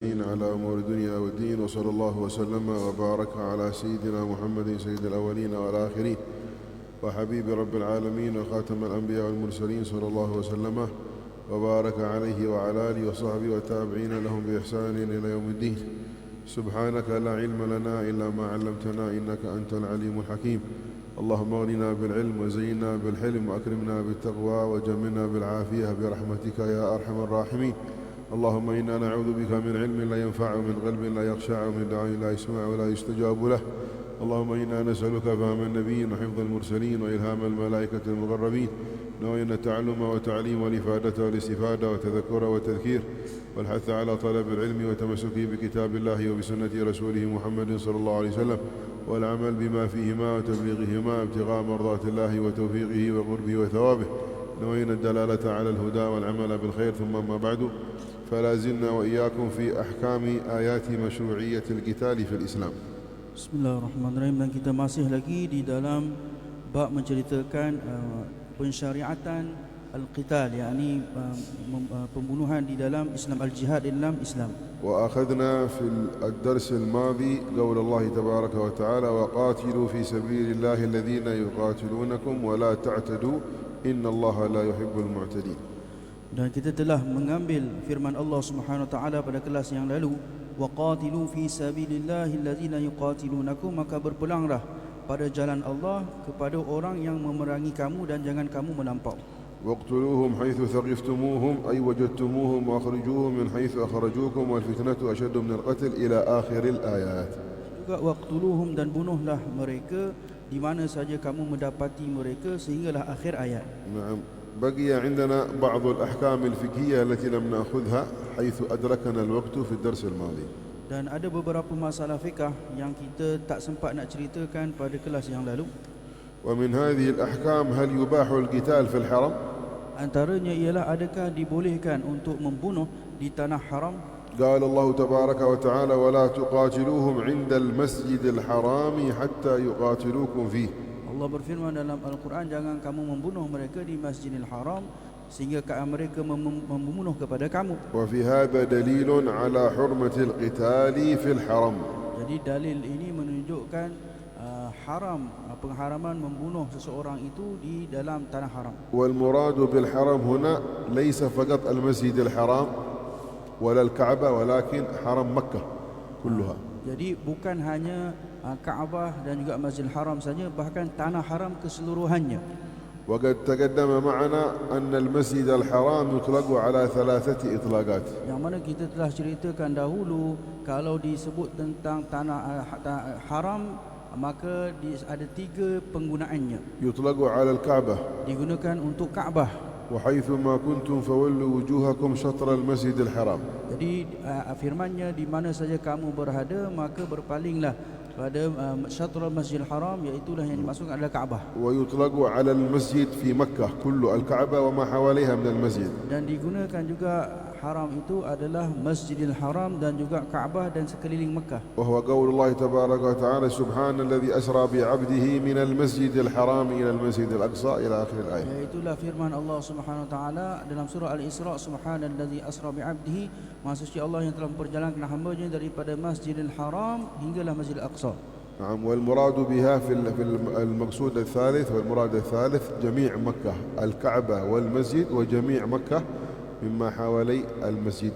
على أمور الدنيا والدين، وصلى الله وسلم وبارك على سيدنا محمد سيد الأولين والآخرين وحبيب رب العالمين وخاتم الأنبياء والمرسلين، صلى الله وسلم وبارك عليه وعلى آله وصحبه والتابعين لهم بإحسان إلى يوم الدين. سبحانك لا علم لنا إلا ما علمتنا إنك أنت العليم الحكيم. اللهم اغننا بالعلم وزينا بالحلم وأكرمنا بالتقوى وجملنا بالعافية برحمتك يا أرحم الراحمين. اللهم إنا نعوذ بك من علم لا ينفع ومن قلب لا يخشع ومن دعاء لا يسمع ولا يستجاب له. اللهم إنا نسألك فهم النبيين وحفظ المرسلين وإلهام الملائكة المقربين، نوينا التعلم وتعليم والإفادة والاستفادة وتذكر وتذكير والحث على طلب العلم وتمسكه بكتاب الله وبسنة رسوله محمد صلى الله عليه وسلم، والعمل بما فيهما وتبليغهما ابتغاء مرضات الله وتوفيقه وقربه وثوابه. نوينا الدلالة على الهدى والعمل بالخير. ثم ما بعد، فلا زلنا وإياكم في أحكام آيات مشروعية القتال في الإسلام. Bismillahirrahmanirrahim. Dan kita masih lagi di dalam bab menceritakan pensyariatan al-qital, yakni pembunuhan di dalam Islam, al-jihad di dalam Islam. وأخذنا في الدرس الماضي قول الله تبارك وتعالى: وقاتلوا في سبيل الله الذين يقاتلونكم ولا تعتدوا إن الله لا يحب المعتدين. Dan kita telah mengambil firman Allah Subhanahu wa taala pada kelas yang lalu, waqatilu fi sabilillahi allazina yuqatilunakum, maka berperanglah pada jalan Allah kepada orang yang memerangi kamu dan jangan kamu melampau. واقتلوهم حيث ثقفتموهم أي وجدتموهم وأخرجوهم من حيث أخرجوكم والفتنة أشد من القتل إلى آخر الآيات. Juga waqtuluhum, dan bunuhlah mereka di mana saja kamu mendapati mereka sehinggalah akhir ayat. نعم. بقي عندنا بعض الأحكام الفقهية التي لم نأخذها حيث أدركنا الوقت في الدرس الماضي. Dan ada beberapa masalah fikah yang kita tak sempat nak ceritakan pada kelas yang lalu. ومن هذه الأحكام هل يباح القتال في الحرم؟ Antaranya ialah, adakah dibolehkan untuk membunuh di tanah haram? قال الله تبارك وتعالى: ولا تقاتلوهم عند المسجد الحرام حتى يقاتلوكم فيه. Allah berfirman dalam Al-Quran, jangan kamu membunuh mereka di Masjidil Haram sehingga mereka membunuh kepada kamu. وفي هذا دليل على حرمة القتال في الحرم. Jadi dalil ini menunjukkan haram, pengharaman membunuh seseorang itu di dalam tanah haram. والمراد بالحرم هنا ليس فقط المسجد الحرام ولا الكعبة ولكن حرم مكة كلها. Jadi bukan hanya Kaabah dan juga Masjidil Haram saja, bahkan tanah haram keseluruhannya. وقد تقدم معنا أن المسجد الحرام يطلق على 3 إطلاقات. Yang mana kita telah ceritakan dahulu, kalau disebut tentang tanah haram, maka ada 3 penggunaannya. يطلق على الكعبة. Digunakan untuk Kaabah. وحيثما كنتم فولوا وجوهكم شطر المسجد الحرام. Jadi firmannya, di mana saja kamu berada maka berpalinglah pada syatrul Masjidil Haram, iaitulah yang dimaksudkan adalah Kaabah. ويطلق على المسجد في مكة كله الكعبة وما حواليها من المسجد. Dan digunakan juga haram itu adalah Masjidil Haram dan juga Kaabah dan sekeliling Mekah. وهو قول الله تبارك وتعالى: سبحان الذي أسرى بعبده من المسجد الحرام إلى المسجد الأقصى إلى آخر الآية. Iaitulah firman Allah Subhanahu wa taala dalam surah Al-Isra, subhanallazi asra bi'abdihi, Maha suci Allah yang telah memperjalankan hamba-Nya daripada Masjidil Haram hinggalah Masjidil Aqsa. نعم. والمراد بها في المقصود الثالث، والمراد الثالث جميع مكة، الكعبة والمسجد وجميع مكة مما حوالي المسجد.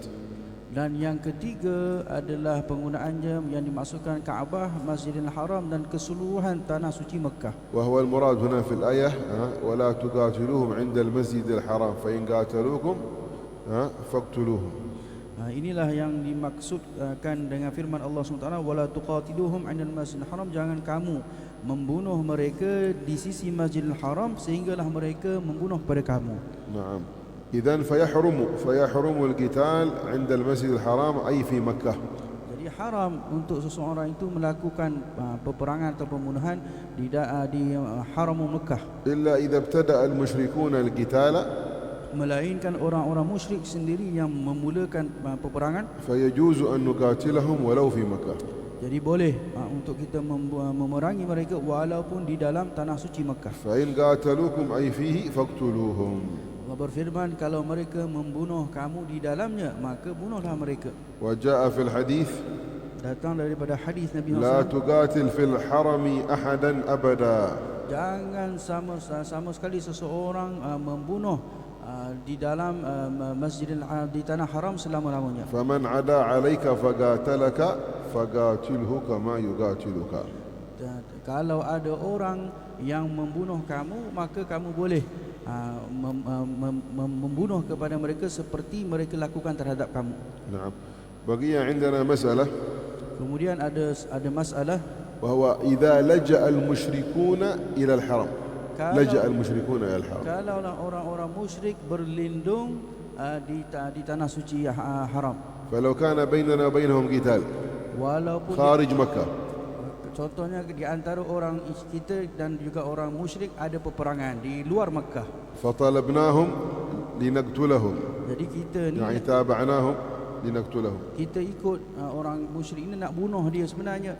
Dan yang ketiga adalah penggunaannya yang dimaksudkan Kaabah, Masjidil Haram dan keseluruhan tanah suci Mekah. وهو المراد هنا في الآية: ولا تقاتلوهم عند المسجد الحرام فإن قاتلوكم فاقتلوهم. Inilah yang dimaksudkan dengan firman Allah SWT, wala tuqatiluhum 'indal Masjidil Haram, jangan kamu membunuh mereka di sisi Masjidil Haram sehinggalah mereka membunuh kepada kamu. نعم. إذن فيحرم القتال عند المسجد الحرام أي في مكة. Jadi haram untuk seseorang itu melakukan peperangan atau pembunuhan di Haramul Mekah, إلا إذا ابتدأ المشركون القتال، melainkan orang-orang musyrik sendiri yang memulakan peperangan. فيجوز أن نقاتلهم ولو في مكة. Jadi boleh untuk kita memerangi mereka walaupun di dalam tanah suci Mekah. فإن قاتلوكم أي فيه فاقتلوهم. Allah berfirman, kalau mereka membunuh kamu di dalamnya, maka bunuhlah mereka. وجاء في الحديث Datang daripada hadis Nabi لا SAW, تقاتل في الحرم أحدا أبدا jangan sama sekali seseorang membunuh di dalam masjidil di tanah haram selama-lamanya. فمن عدا عليك فقاتلك فقاتله كما يقاتلك. Kalau ada orang yang membunuh kamu, maka kamu boleh membunuh kepada mereka seperti mereka lakukan terhadap kamu. نعم. بقي عندنا مسألة Kemudian ada masalah, وهو إذا لجأ المشركون إلى الحرم. لجأ المشركون إلى الحرم. kalaulah orang-orang musyrik berlindung di tanah suci haram, فلو كان بيننا وبينهم قتال walaupun خارج مكة contohnya di antara orang kita dan juga orang musyrik ada peperangan di luar Mekah, فطلبناهم لنقتلهم jadi kita ni يعني تابعناهم لنقتلهم kita ikut orang musyrik ini nak bunuh dia sebenarnya,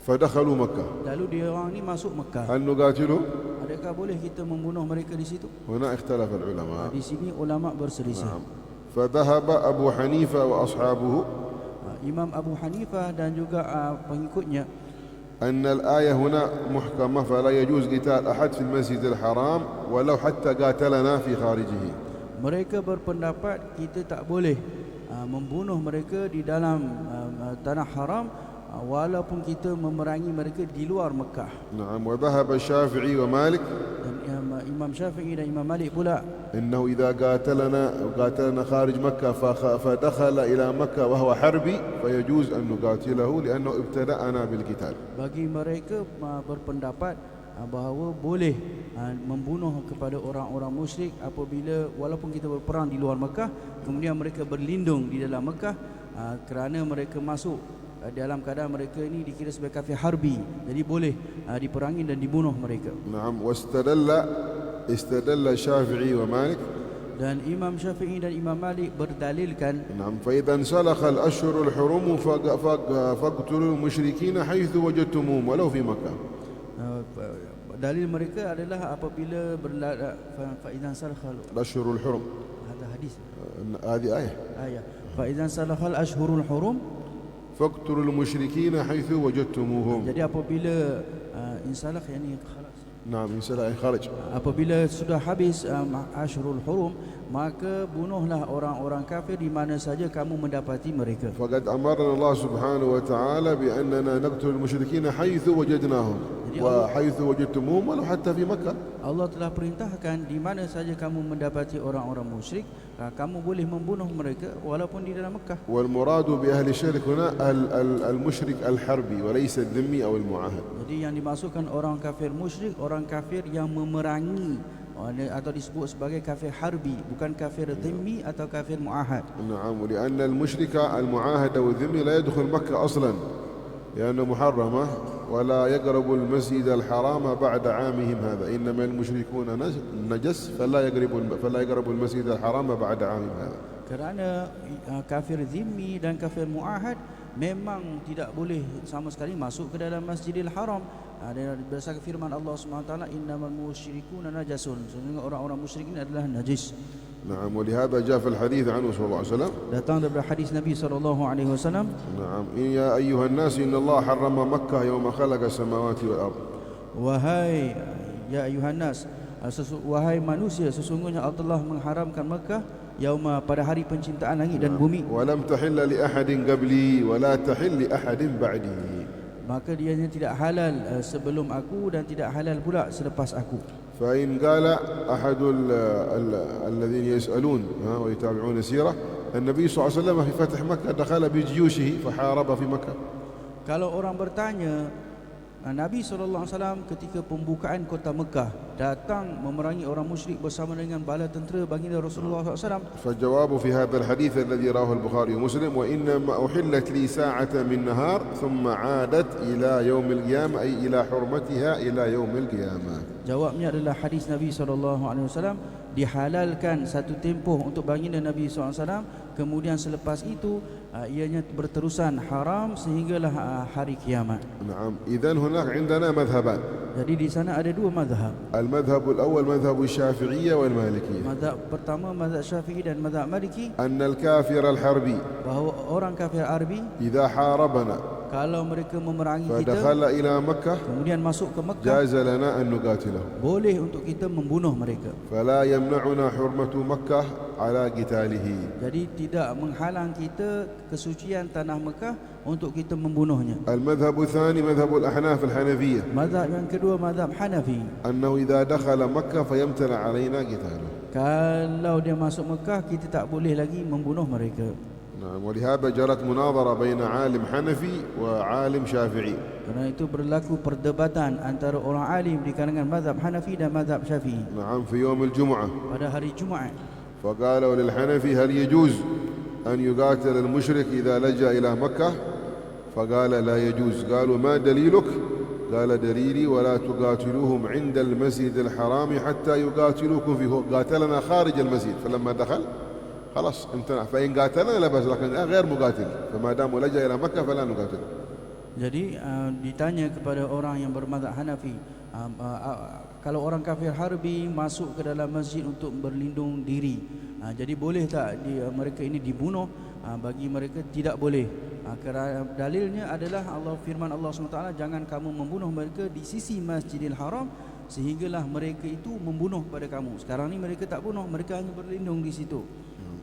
فدخلوا مكة lalu dia orang ni masuk Mekah, هل نقاتلهم؟ adakah boleh kita membunuh mereka di situ? هنا اختلف العلماء. Di sini ulama berselisih. نعم. فذهب أبو حنيفة وأصحابه Imam Abu Hanifah dan juga pengikutnya, أن الآية هنا محكمة فلا يجوز قتال أحد في المسجد الحرام ولو حتى قاتلنا في خارجه. mereka berpendapat kita tak boleh membunuh mereka di dalam tanah haram walaupun kita memerangi mereka di luar Mekah. نعم. وذهب الشافعي ومالك Dan Imam Syafi'i dan Imam Malik pula, إنه إذا قاتلنا خارج مكة فدخل إلى مكة وهو حربي فيجوز أن نقاتله لأنه ابتدأنا بالقتال. bagi mereka berpendapat bahawa boleh membunuh kepada orang-orang musyrik apabila walaupun kita berperang di luar Mekah, kemudian mereka berlindung di dalam Mekah kerana mereka masuk dalam keadaan mereka ini dikira sebagai kafir harbi, jadi boleh diperangi dan dibunuh mereka. نعم. استدل الشافعي ومالك Dan Imam Syafi'i dan Imam Malik berdalilkan, نعم فإذا انسلخ الأشهر الحرم فاقتلوا المشركين حيث وجدتموهم ولو في مكة. dalil mereka adalah apabila فإذا انسلخ الأشهر الحرم هذا حديث هذه آية فإذا انسلخ الأشهر الحرم فاقتلوا المشركين حيث وجدتموهم. jadi apabila insalakh yani khalas, نعم انسلخ خرج. apabila sudah habis Ashurul Hurum, maka bunuhlah orang-orang kafir di mana saja kamu mendapati mereka. فقد أمرنا الله سبحانه وتعالى بأننا نقتل المشركين حيث وجدناهم وحيث وجدتموهم ولو حتى في مكة. Allah telah perintahkan di mana saja kamu mendapati orang-orang musyrik, kamu boleh membunuh mereka walaupun di dalam Mekah. والمراد بأهل الشرك هنا المشرك الحربي وليس الذمي أو المعاهد. Jadi yang dimasukkan orang kafir musyrik, orang kafir yang memerangi atau disebut sebagai kafir harbi, bukan kafir dhimmi atau kafir muahad. نعم. ولأن المشرك المعاهد أو الذمي لا يدخل مكة أصلا لأنه محرمة ولا يقرب المسجد الحرام بعد عامهم هذا. إنما المشركون نجس فلا يقرب المسجد الحرام بعد عامهم هذا. Kerana kafir zimmi dan kafir muahad memang tidak boleh sama sekali masuk ke dalam Masjidil Haram. Berdasarkan firman Allah SWT, innamal musyrikuna najasun, sesungguhnya orang-orang musyrik ini adalah najis. نعم. ولهذا جاء في الحديث عنه صلى الله عليه وسلم Datang daripada hadis Nabi SAW, نعم يا أيها الناس إن الله حرم مكة يوم خلق السماوات والأرض. wahai ya ayuhan nas, wahai manusia, sesungguhnya Allah telah mengharamkan Mekah yauma, pada hari penciptaan langit dan bumi. ولم تحل لأحد قبلي ولا تحل لأحد بعدي. Maka dianya tidak halal sebelum aku dan tidak halal pula selepas aku. فإن قال أحد الذين يسألون ويتابعون السيرة النبي صلى الله عليه وسلم في فتح مكة دخل بجيوشه فحارب في مكة. Kalau orang bertanya, Nabi SAW ketika pembukaan kota Mekah datang memerangi orang musyrik bersama dengan bala tentera baginda Rasulullah SAW. فالجواب في هذا الحديث الذي رواه البخاري ومسلم وإنما أحلت لي ساعة من نهار ثم عادت إلى يوم القيامة أي إلى حرمتها إلى يوم القيامة. Jawabnya adalah hadis Nabi SAW, dihalalkan satu tempoh untuk baginda Nabi SAW, kemudian selepas itu ianya berterusan haram sehinggalah hari kiamat. نعم. إذن هناك عندنا مذهبان. Jadi di sana ada dua mazhab. المذهب الأول مذهب الشافعية والمالكية. Mazhab pertama mazhab Syafi'i dan mazhab Maliki, أن الكافر الحربي bahawa orang kafir Arabi إذا حاربنا kalau mereka memerangi kita فدخل إلى مكة kemudian masuk ke Mekah, جاز لنا أن نقاتله boleh untuk kita membunuh mereka. فلا يمنعنا حرمة مكة على قتاله. Jadi tidak menghalang kita kesucian tanah Mekah untuk kita membunuhnya. المذهب الثاني مذهب الأحناف الحنفية Mazhab yang kedua mazhab Hanafi, أنه إذا دخل مكة فيمتنع علينا قتاله. kalau dia masuk Mekah kita tak boleh lagi membunuh mereka. نعم. ولهذا جرت مناظرة بين عالم حنفي وعالم شافعي. Kerana itu berlaku perdebatan antara orang alim di kalangan mazhab Hanafi dan mazhab Syafi'i نعم. في يوم الجمعة pada hari Jumaat. فقالوا للحنفي هل يجوز أن يقاتل المشرك إذا لجأ إلى مكة؟ فقال لا يجوز. قالوا ما دليلك؟ قال دليلي ولا تقاتلوهم عند المسجد الحرام حتى يقاتلوكم فيه. قاتلنا خارج المسجد فلما دخل خلاص امتنع. فإن قاتلنا لا بأس لكن غير مقاتل فما دام لجأ إلى مكة فلا نقاتل. Jadi ditanya kepada orang yang bermazhab Hanafi, kalau orang kafir harbi masuk ke dalam masjid untuk berlindung diri, jadi boleh tak mereka ini dibunuh? Bagi mereka tidak boleh. Kerana dalilnya adalah firman Allah SWT, jangan kamu membunuh mereka di sisi Masjidil Haram sehinggalah mereka itu membunuh kepada kamu. Sekarang ni mereka tak bunuh, mereka hanya berlindung di situ.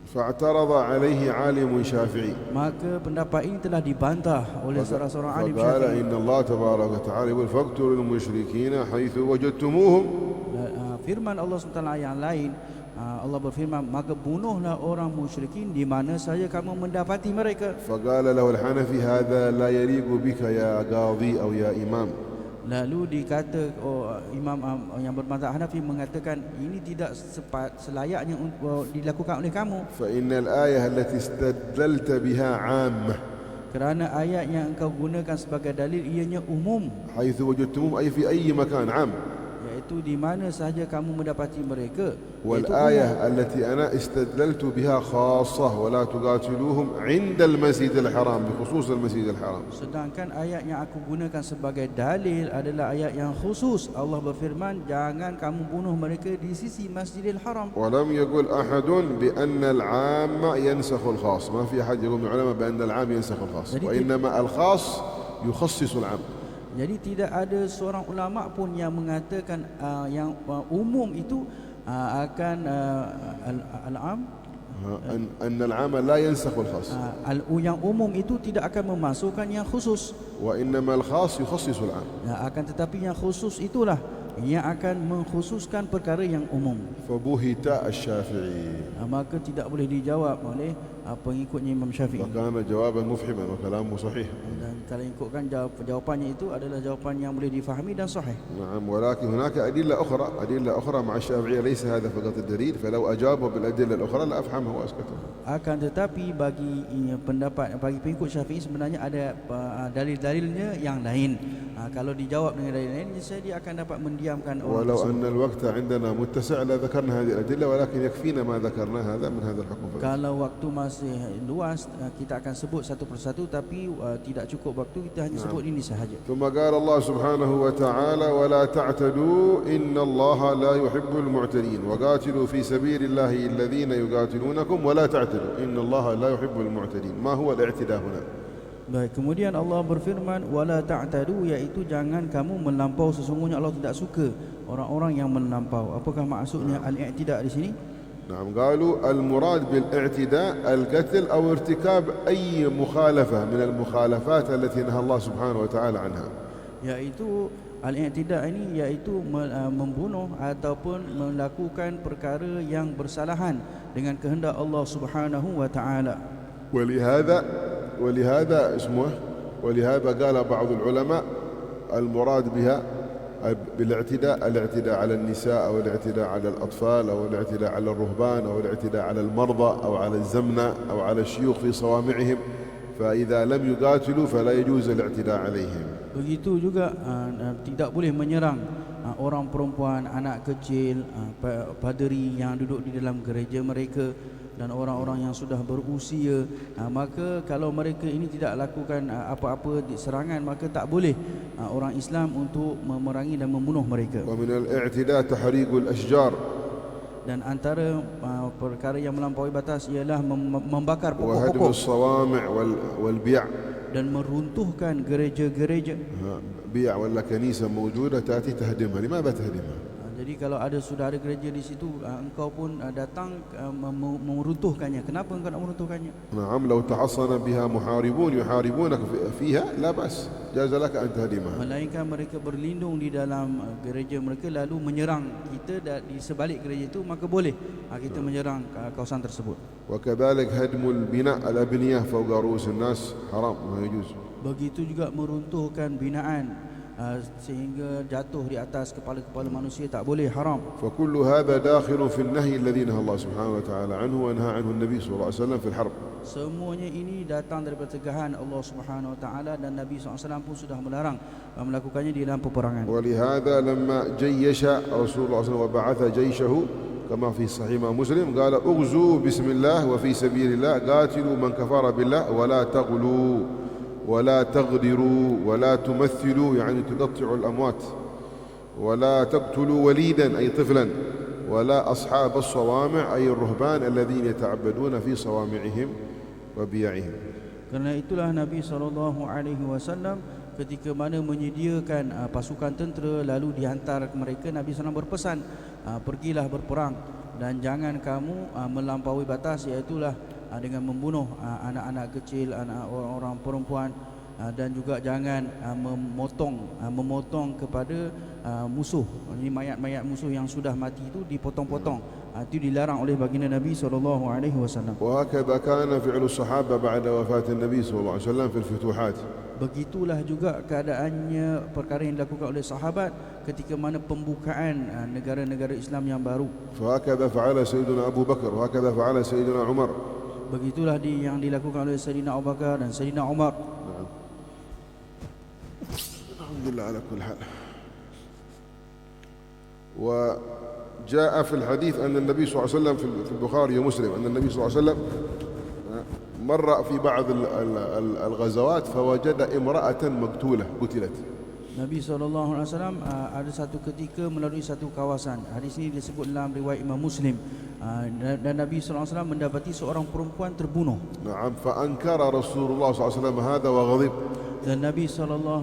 فاعترض عليه عالم شافعي Maka pendapat ini telah dibantah oleh salah seorang alim فقال Syafi'i. إن الله تبارك وتعالى يقول فاقتلوا المشركين حيث وجدتموهم. Firman Allah SWT yang lain, Allah berfirman, maka bunuhlah orang musyrikin di mana saja kamu mendapati mereka. فقال له الحنفي هذا لا يليق بك يا قاضي أو يا إمام. Lalu dikata imam yang bermazhab Hanafi mengatakan ini tidak selayaknya dilakukan oleh kamu. فإن الآية التي استدللت بها عامة. Kerana ayat yang engkau gunakan sebagai dalil ianya umum, حيث وجدتموهم أي في أي مكان عام. iaitu di mana sahaja kamu mendapati mereka. والآية التي أنا استدللت بها خاصة ولا تقاتلوهم عند المسجد الحرام بخصوص المسجد الحرام. Sedangkan ayat yang aku gunakan sebagai dalil adalah ayat yang khusus. Allah berfirman, jangan kamu bunuh mereka di sisi Masjidil Haram. ولم يقل أحد بأن العام ينسخ الخاص. ما في أحد يقول من العلماء بأن العام ينسخ الخاص، وإنما الخاص يخصص العام. Jadi tidak ada seorang ulama pun yang mengatakan yang umum itu akan al-am أن العام لا ينسخ الخاص. yang umum itu tidak akan memasukkan yang khusus. وإنما الخاص يخصص العام. Akan tetapi yang khusus itulah yang akan mengkhususkan perkara yang umum. فبهت الشافعي. Maka tidak boleh dijawab oleh pengikutnya Imam Syafi'i. وكان جوابا مفهما وكلامه صحيح. Dan kalau ikutkan jawapannya itu adalah jawapan yang boleh difahami dan sahih. نعم. ولكن هناك أدلة أخرى مع الشافعية ليس هذا فقط الدليل. فلو أجابوا بالأدلة الأخرى لأفهمه وأسكته. Akan tetapi bagi pengikut Syafi'i sebenarnya ada dalil-dalilnya yang lain. Kalau dijawab dengan dalil lain, saya dia akan dapat mendiamkan orang ولو tersebut. أن الوقت عندنا متسع لذكرنا هذه الأدلة ولكن يكفينا ما ذكرنا هذا من هذا الحكم فقط. Kalau waktu masih luas, kita akan sebut satu persatu, tapi tidak cukup waktu, kita hanya sebut ini sahaja. ثم قال الله سبحانه وتعالى ولا تعتدوا إن الله لا يحب المعتدين وقاتلوا في سبيل الله الذين يقاتلونكم ولا تعتدوا إن الله لا يحب المعتدين. ما هو الاعتداء هنا؟ Baik, kemudian Allah berfirman wala ta'tadu, iaitu jangan kamu melampau, sesungguhnya Allah tidak suka orang-orang yang melampau. Apakah maksudnya al-i'tida di sini? نعم. قالوا المراد بالاعتداء القتل أو ارتكاب أي مخالفة من المخالفات التي نهى الله سبحانه وتعالى عنها. Iaitu al-i'tida ini iaitu membunuh ataupun melakukan perkara yang bersalahan dengan kehendak Allah Subhanahu wa taala. ولهذا قال بعض العلماء المراد بها الاعتداء على النساء أو الاعتداء على الأطفال أو الاعتداء على الرهبان أو الاعتداء على المرضى أو على الزمنة أو على الشيوخ في صوامعهم. فإذا لم يقاتلوا فلا يجوز الاعتداء عليهم. Begitu juga tidak boleh menyerang orang perempuan, anak kecil, paderi yang duduk di dalam gereja mereka dan orang-orang yang sudah berusia, maka kalau mereka ini tidak lakukan apa-apa serangan, maka tak boleh orang Islam untuk memerangi dan membunuh mereka. ومن الاعتداء تحريق الأشجار Dan antara perkara yang melampaui batas ialah membakar وهدم pokok-pokok الصوامع والبيع. dan meruntuhkan gereja-gereja. بيع ولا كنيسة موجودة تأتي تهدمها، لماذا تهدمها؟ Jadi kalau sudah ada gereja di situ, engkau pun datang meruntuhkannya. Kenapa engkau nak meruntuhkannya? نعم، لو تحصن بها محاربون يحاربونك فيها لا بأس، جاز لك أن تهدمها. Melainkan mereka berlindung di dalam gereja mereka lalu menyerang kita di sebalik gereja itu, maka boleh kita menyerang kawasan tersebut. وكذلك هدم البناء الأبنية فوق رؤوس الناس حرام، ما يجوز. Begitu juga meruntuhkan binaan sehingga jatuh di atas kepala-kepala manusia, tak boleh, haram. فكل هذا داخل في النهي الذي نهى الله سبحانه وتعالى عنه ونهى عنه النبي صلى الله عليه وسلم في الحرب. Semuanya ini datang daripada tegahan Allah Subhanahu Wa Taala dan Nabi SAW pun sudah melarang melakukannya di dalam peperangan. ولهذا لما جيش رسول الله صلى الله عليه وسلم وبعث جيشه كما في صحيح مسلم قال اغزوا بسم الله وفي سبيل الله قاتلوا من كفر بالله ولا تغلوا ولا تغدروا ولا تمثلوا، يعني تقطعوا الأموات، ولا تقتلوا وليدا أي طفلا، ولا أصحاب الصوامع أي الرهبان الذين يتعبدون في صوامعهم وبيعهم. Kerana itulah Nabi SAW ketika mana menyediakan pasukan tentera lalu dihantar ke mereka, Nabi SAW berpesan, pergilah berperang dan jangan kamu melampaui batas, iaitulah dengan membunuh anak-anak kecil, anak orang perempuan, dan juga jangan memotong kepada musuh. Ini mayat-mayat musuh yang sudah mati itu dipotong-potong. Itu dilarang oleh baginda Nabi SAW. وهكذا كان فعل الصحابة بعد وفاة النبي صلى الله عليه وسلم في الفتوحات. Begitulah juga keadaannya perkara yang dilakukan oleh sahabat ketika mana pembukaan negara-negara Islam yang baru. فهكذا فعل سيدنا أبو بكر وهكذا فعل سيدنا عمر. Begitulah yang dilakukan oleh Sayyidina Abu Bakar dan Sayyidina Umar. نعم. الحمد لله على كل حال. وجاء في الحديث أن النبي صلى الله عليه وسلم في البخاري ومسلم أن النبي صلى الله عليه وسلم مر في بعض الغزوات فوجد امرأة مقتولة قتلت. Nabi SAW ada satu ketika melalui satu kawasan. Hadis ini disebut dalam riwayat Imam Muslim. Dan Nabi SAW mendapati seorang perempuan terbunuh. نعم فأنكر رسول الله صلى الله عليه وسلم هذا وغضب. Dan Nabi SAW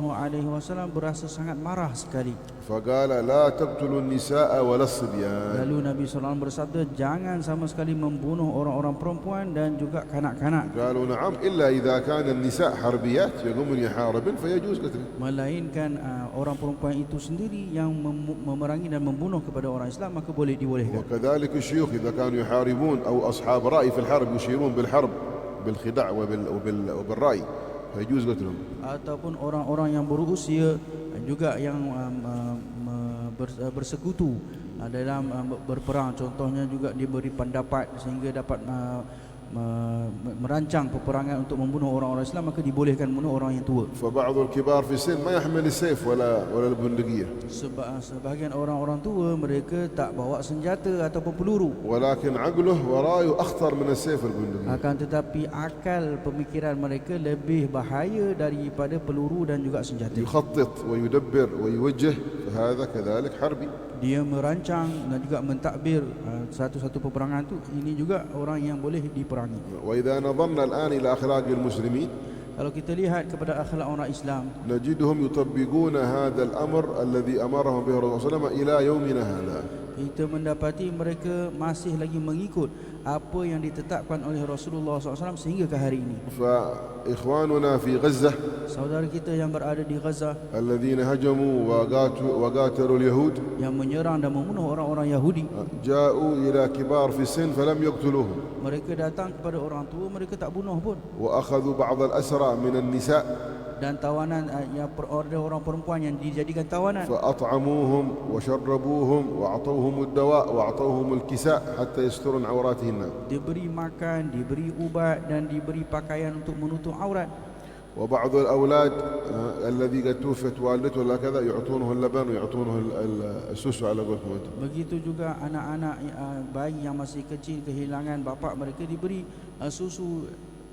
berasa sangat marah sekali. فقال لا تقتلوا النساء ولا الصبيان. Lalu Nabi SAW bersabda, jangan sama sekali membunuh orang-orang perempuan dan juga kanak-kanak. قالوا نعم إلا إذا كان النساء حربيات يقومن يحاربن فيجوز قتلهن. Melainkan orang perempuan itu sendiri yang memerangi dan membunuh kepada orang Islam, maka boleh dibolehkan. وكذلك الشيوخ إذا كانوا يحاربون أو أصحاب رأي في الحرب يشيرون بالحرب بالخداع وبالرأي فيجوز قتلهم. Ataupun orang-orang yang berusia juga yang bersekutu dalam berperang, contohnya juga diberi pendapat sehingga dapat merancang peperangan untuk membunuh orang-orang Islam, maka dibolehkan membunuh orang yang tua. فبعض الكبار في السن ما يحمل السيف ولا البندقية. Sebahagian orang-orang tua mereka tak bawa senjata ataupun peluru. ولكن عقله وراه أخطر من السيف والبندقية. Akan tetapi akal pemikiran mereka lebih bahaya daripada peluru dan juga senjata. يخطط ويدبر ويوجه فهذا كذلك حربي. Dia merancang dan juga mentadbir satu-satu peperangan itu, ini juga orang yang boleh diperangi. وإذا نظرنا الآن إلى أخلاق المسلمين Kalau kita lihat kepada akhlak orang Islam, نجدهم يطبقون هذا الأمر الذي أمرهم به الرسول صلى الله عليه وسلم إلى يومنا هذا. kita mendapati mereka masih lagi mengikut apa yang ditetapkan oleh Rasulullah SAW sehingga ke hari ini. فإخواننا في غزة Saudara kita yang berada di Gaza, الذين هجموا وقاتلوا اليهود yang menyerang dan membunuh orang-orang Yahudi, جاءوا إلى كبار في السن فلم يقتلوهم. mereka datang kepada orang tua, mereka tak bunuh pun. وأخذوا بعض الأسرى من النساء Dan tawanan yang ada orang perempuan yang dijadikan tawanan, فأطعموهم وشربوهم وأعطوهم الدواء وأعطوهم الكساء حتى يسترن عوراتهن. diberi makan, diberi ubat dan diberi pakaian untuk menutup aurat. وبعض الأولاد الذي قد توفت والدته ولا كذا يعطونه اللبن ويعطونه السوسو على قولكم أنتم. Begitu juga anak-anak bayi yang masih kecil kehilangan bapa mereka diberi susu.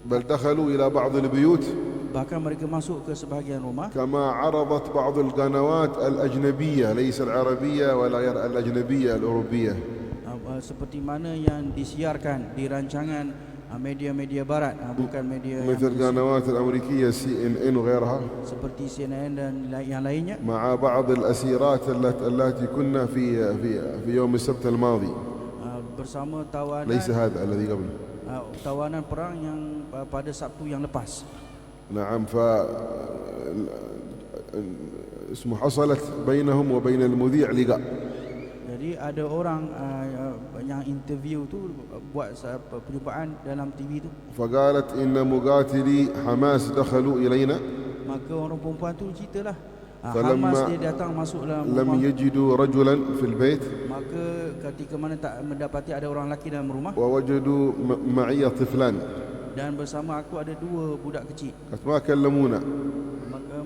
بل دخلوا إلى بعض البيوت Bahkan mereka masuk ke sebahagian rumah كما عرضت بعض القنوات الأجنبية ليس العربية ولا الأجنبية الأوروبية seperti mana yang disiarkan di rancangan media-media barat, bukan media مثل القنوات الأمريكية CNN وغيرها seperti CNN dan yang lainnya, مع بعض الأسيرات التي كنا في يوم السبت الماضي. bersama tawanan ليس هذا الذي قبله. tawanan perang yang pada Sabtu yang lepas. نعم. اسمه حصلت بينهم وبين المذيع لقاء. Jadi ada orang yang interview tu buat perjumpaan dalam TV tu. فقالت إن مقاتلي حماس دخلوا إلينا Maka orang perempuan tu ceritalah, فلما Hamas dia datang masuk dalam لم rumah. يجدوا رجلا في البيت Maka ketika mana tak mendapati ada orang lelaki dalam rumah, ووجدوا معي طفلان dan bersama aku ada 2 budak kecil. ما كلمونا Maka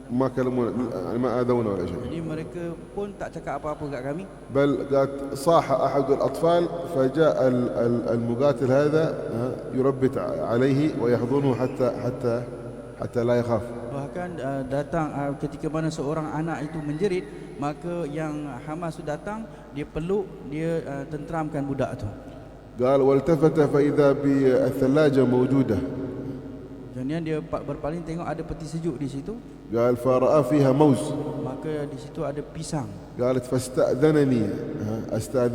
ما كلمونا ما آذونا ولا شيء. jadi mereka pun tak cakap apa-apa kat kami. بل قالت صاح أحد الأطفال فجاء المقاتل هذا يربت عليه ويحضنه حتى لا يخاف. Bahkan datang ketika mana seorang anak itu menjerit, maka yang Hamas tu datang, dia peluk, dia tenteramkan budak tu. قال والتفت فإذا بالثلاجة موجودة. Kemudian dia berpaling tengok ada peti sejuk di situ. قال فرأى فيها موز. Maka di situ ada pisang. قالت فاستأذنني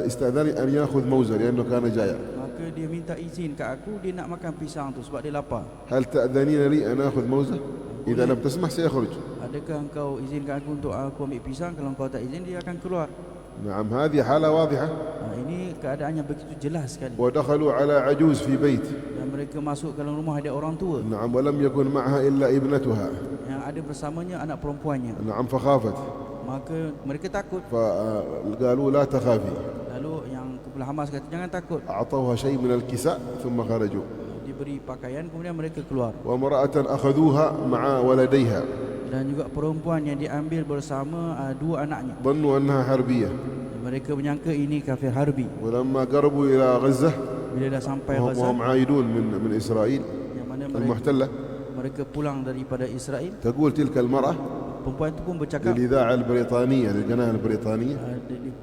استأذنني أن يأخذ موزة لأنه كان جائع. Maka dia minta izin kat aku, dia nak makan pisang tu sebab dia lapar. هل تأذنين لي أن آخذ موزة؟ إذا لم تسمح سيخرج. Adakah engkau izinkan aku untuk aku ambil pisang? Kalau engkau tak izin, dia akan keluar. نعم. هذه حالة واضحة. Ini keadaannya begitu jelas sekali. ودخلوا على عجوز في بيت. Dan mereka masuk ke dalam rumah, ada orang tua. نعم. ولم يكن معها إلا ابنتها. Yang ada bersamanya anak perempuannya. نعم. فخافت. Maka mereka takut. فقالوا لا تخافي. Lalu yang kepala Hamas kata jangan takut. أعطوها شيء من الكساء ثم خرجوا. Diberi pakaian, kemudian mereka keluar. وامرأة أخذوها مع ولديها. Dan juga perempuan yang diambil bersama 2 anaknya. ظنوا أنها حربية. Mereka menyangka ini kafir harbi. ولما قربوا إلى غزة Bila dah sampai Gaza, وهم عائدون من إسرائيل yang mana المحتلة mereka pulang daripada Israel, تقول تلك المرأة perempuan itu pun bercakap للإذاعة البريطانية للقناة البريطانية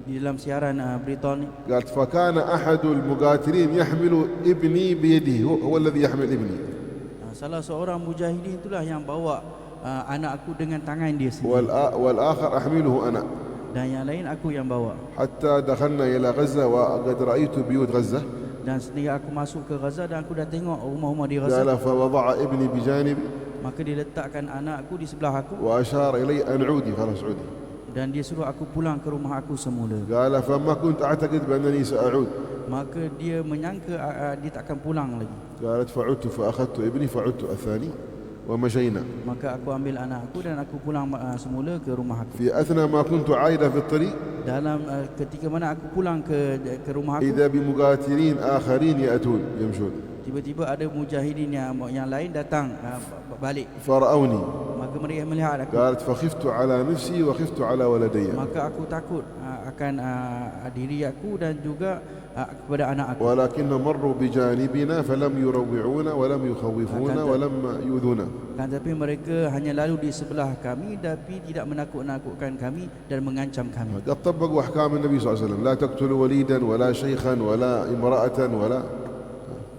di dalam siaran Britania. قالت فكان أحد المقاتلين يحمل ابني بيده هو الذي يحمل ابني Salah seorang mujahidin itulah yang bawa anak aku dengan tangan dia sendiri. والآخر أحمله أنا Dan yang lain aku yang bawa. حتى دخلنا إلى غزة وقد رأيت بيوت غزة. Dan sehingga aku masuk ke Gaza dan aku dah tengok rumah-rumah di Gaza. قال فوضع ابني بجانبي Maka dia letakkan anakku di sebelah aku وأشار إلي أن عودي خلاص عودي. dan dia suruh aku pulang ke rumah aku semula. قال فما كنت أعتقد بأنني سأعود. Maka dia menyangka dia tak akan pulang lagi. قالت فعدت فأخذت ابني فعدت الثاني ومشينا. Maka aku ambil anakku dan aku pulang semula ke rumah aku. في أثناء ما كنت عائدة في الطريق Dalam ketika mana aku pulang ke rumah aku, إذا بمقاتلين آخرين يأتون يمشون tiba-tiba ada mujahidin yang lain datang balik. فرأوني. Maka mereka melihat aku. قالت فخفت على نفسي وخفت على ولدي. Maka aku takut akan diri aku dan juga kepada anak aku. ولكن مروا بجانبنا فلم يروعونا ولم يخوفونا ولم يؤذونا. Kan tapi mereka hanya lalu di sebelah kami tapi tidak menakut-nakutkan kami dan mengancam kami. قد طبقوا أحكام النبي صلى الله عليه وسلم لا تقتلوا وليدا ولا شيخا ولا امرأة ولا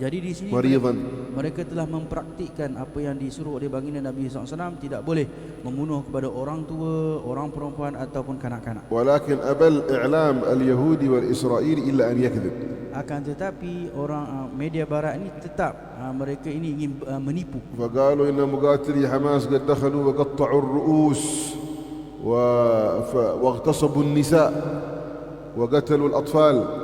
Jadi di sini مريضا. mereka telah mempraktikkan apa yang disuruh oleh baginda Nabi SAW. Tidak boleh membunuh kepada orang tua, orang perempuan ataupun kanak-kanak. ولكن أبى الإعلام اليهودي والإسرائيلي إلا أن يكذب. Akan tetapi orang media barat ini tetap mereka ini ingin menipu. فقالوا إن مقاتلي حماس قد دخلوا وقطعوا الرؤوس واغتصبوا النساء وقتلوا الأطفال.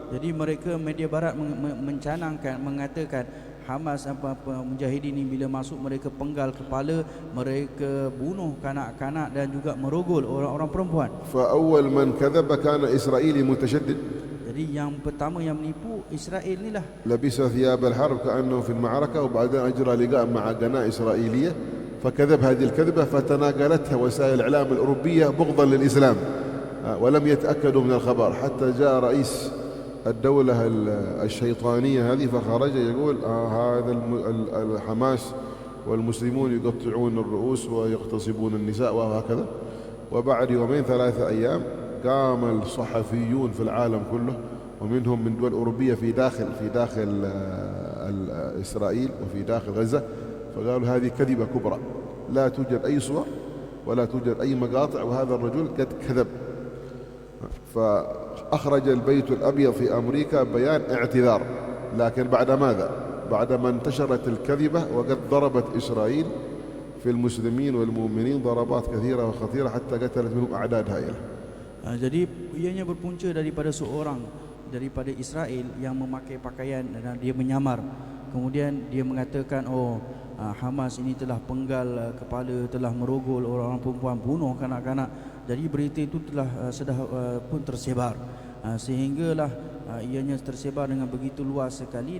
Jadi mereka media barat mencanangkan, mengatakan Hamas mujahidin ini bila masuk mereka penggal kepala, mereka bunuh kanak-kanak dan juga merogol orang-orang perempuan. فأول من كذب كان إسرائيلي متشدد. Jadi Jadi yang pertama yang menipu Israel ni lah. لبس ثياب الحرب كأنه في المعركة وبعدين أجرى لقاء مع قناة إسرائيلية فكذب هذه الكذبة فتناقلتها وسائل الإعلام الأوروبية بغضا للإسلام ولم يتأكدوا من الخبر حتى جاء رئيس الدولة الشيطانية هذه فخرج يقول هذا الحماس والمسلمون يقطعون الرؤوس ويغتصبون النساء وهكذا. وبعد يومين 3 أيام قام الصحفيون في العالم كله ومنهم من دول أوروبية في داخل إسرائيل وفي داخل غزة فقالوا هذه كذبة كبرى لا توجد أي صور ولا توجد أي مقاطع وهذا الرجل قد كذب. فأخرج البيت الأبيض في أمريكا بيان اعتذار لكن بعد ماذا؟ بعدما انتشرت الكذبة وقد ضربت إسرائيل في المسلمين والمؤمنين ضربات كثيرة وخطيرة حتى قتلت منهم أعداد هائلة. Jadi ianya berpunca daripada daripada Israel yang memakai pakaian dan dia menyamar. Kemudian dia mengatakan Hamas ini telah penggal kepala, telah merogol orang-orang perempuan, bunuh kanak-kanak. Jadi berita itu telah pun tersebar, sehinggalah ianya tersebar dengan begitu luas sekali,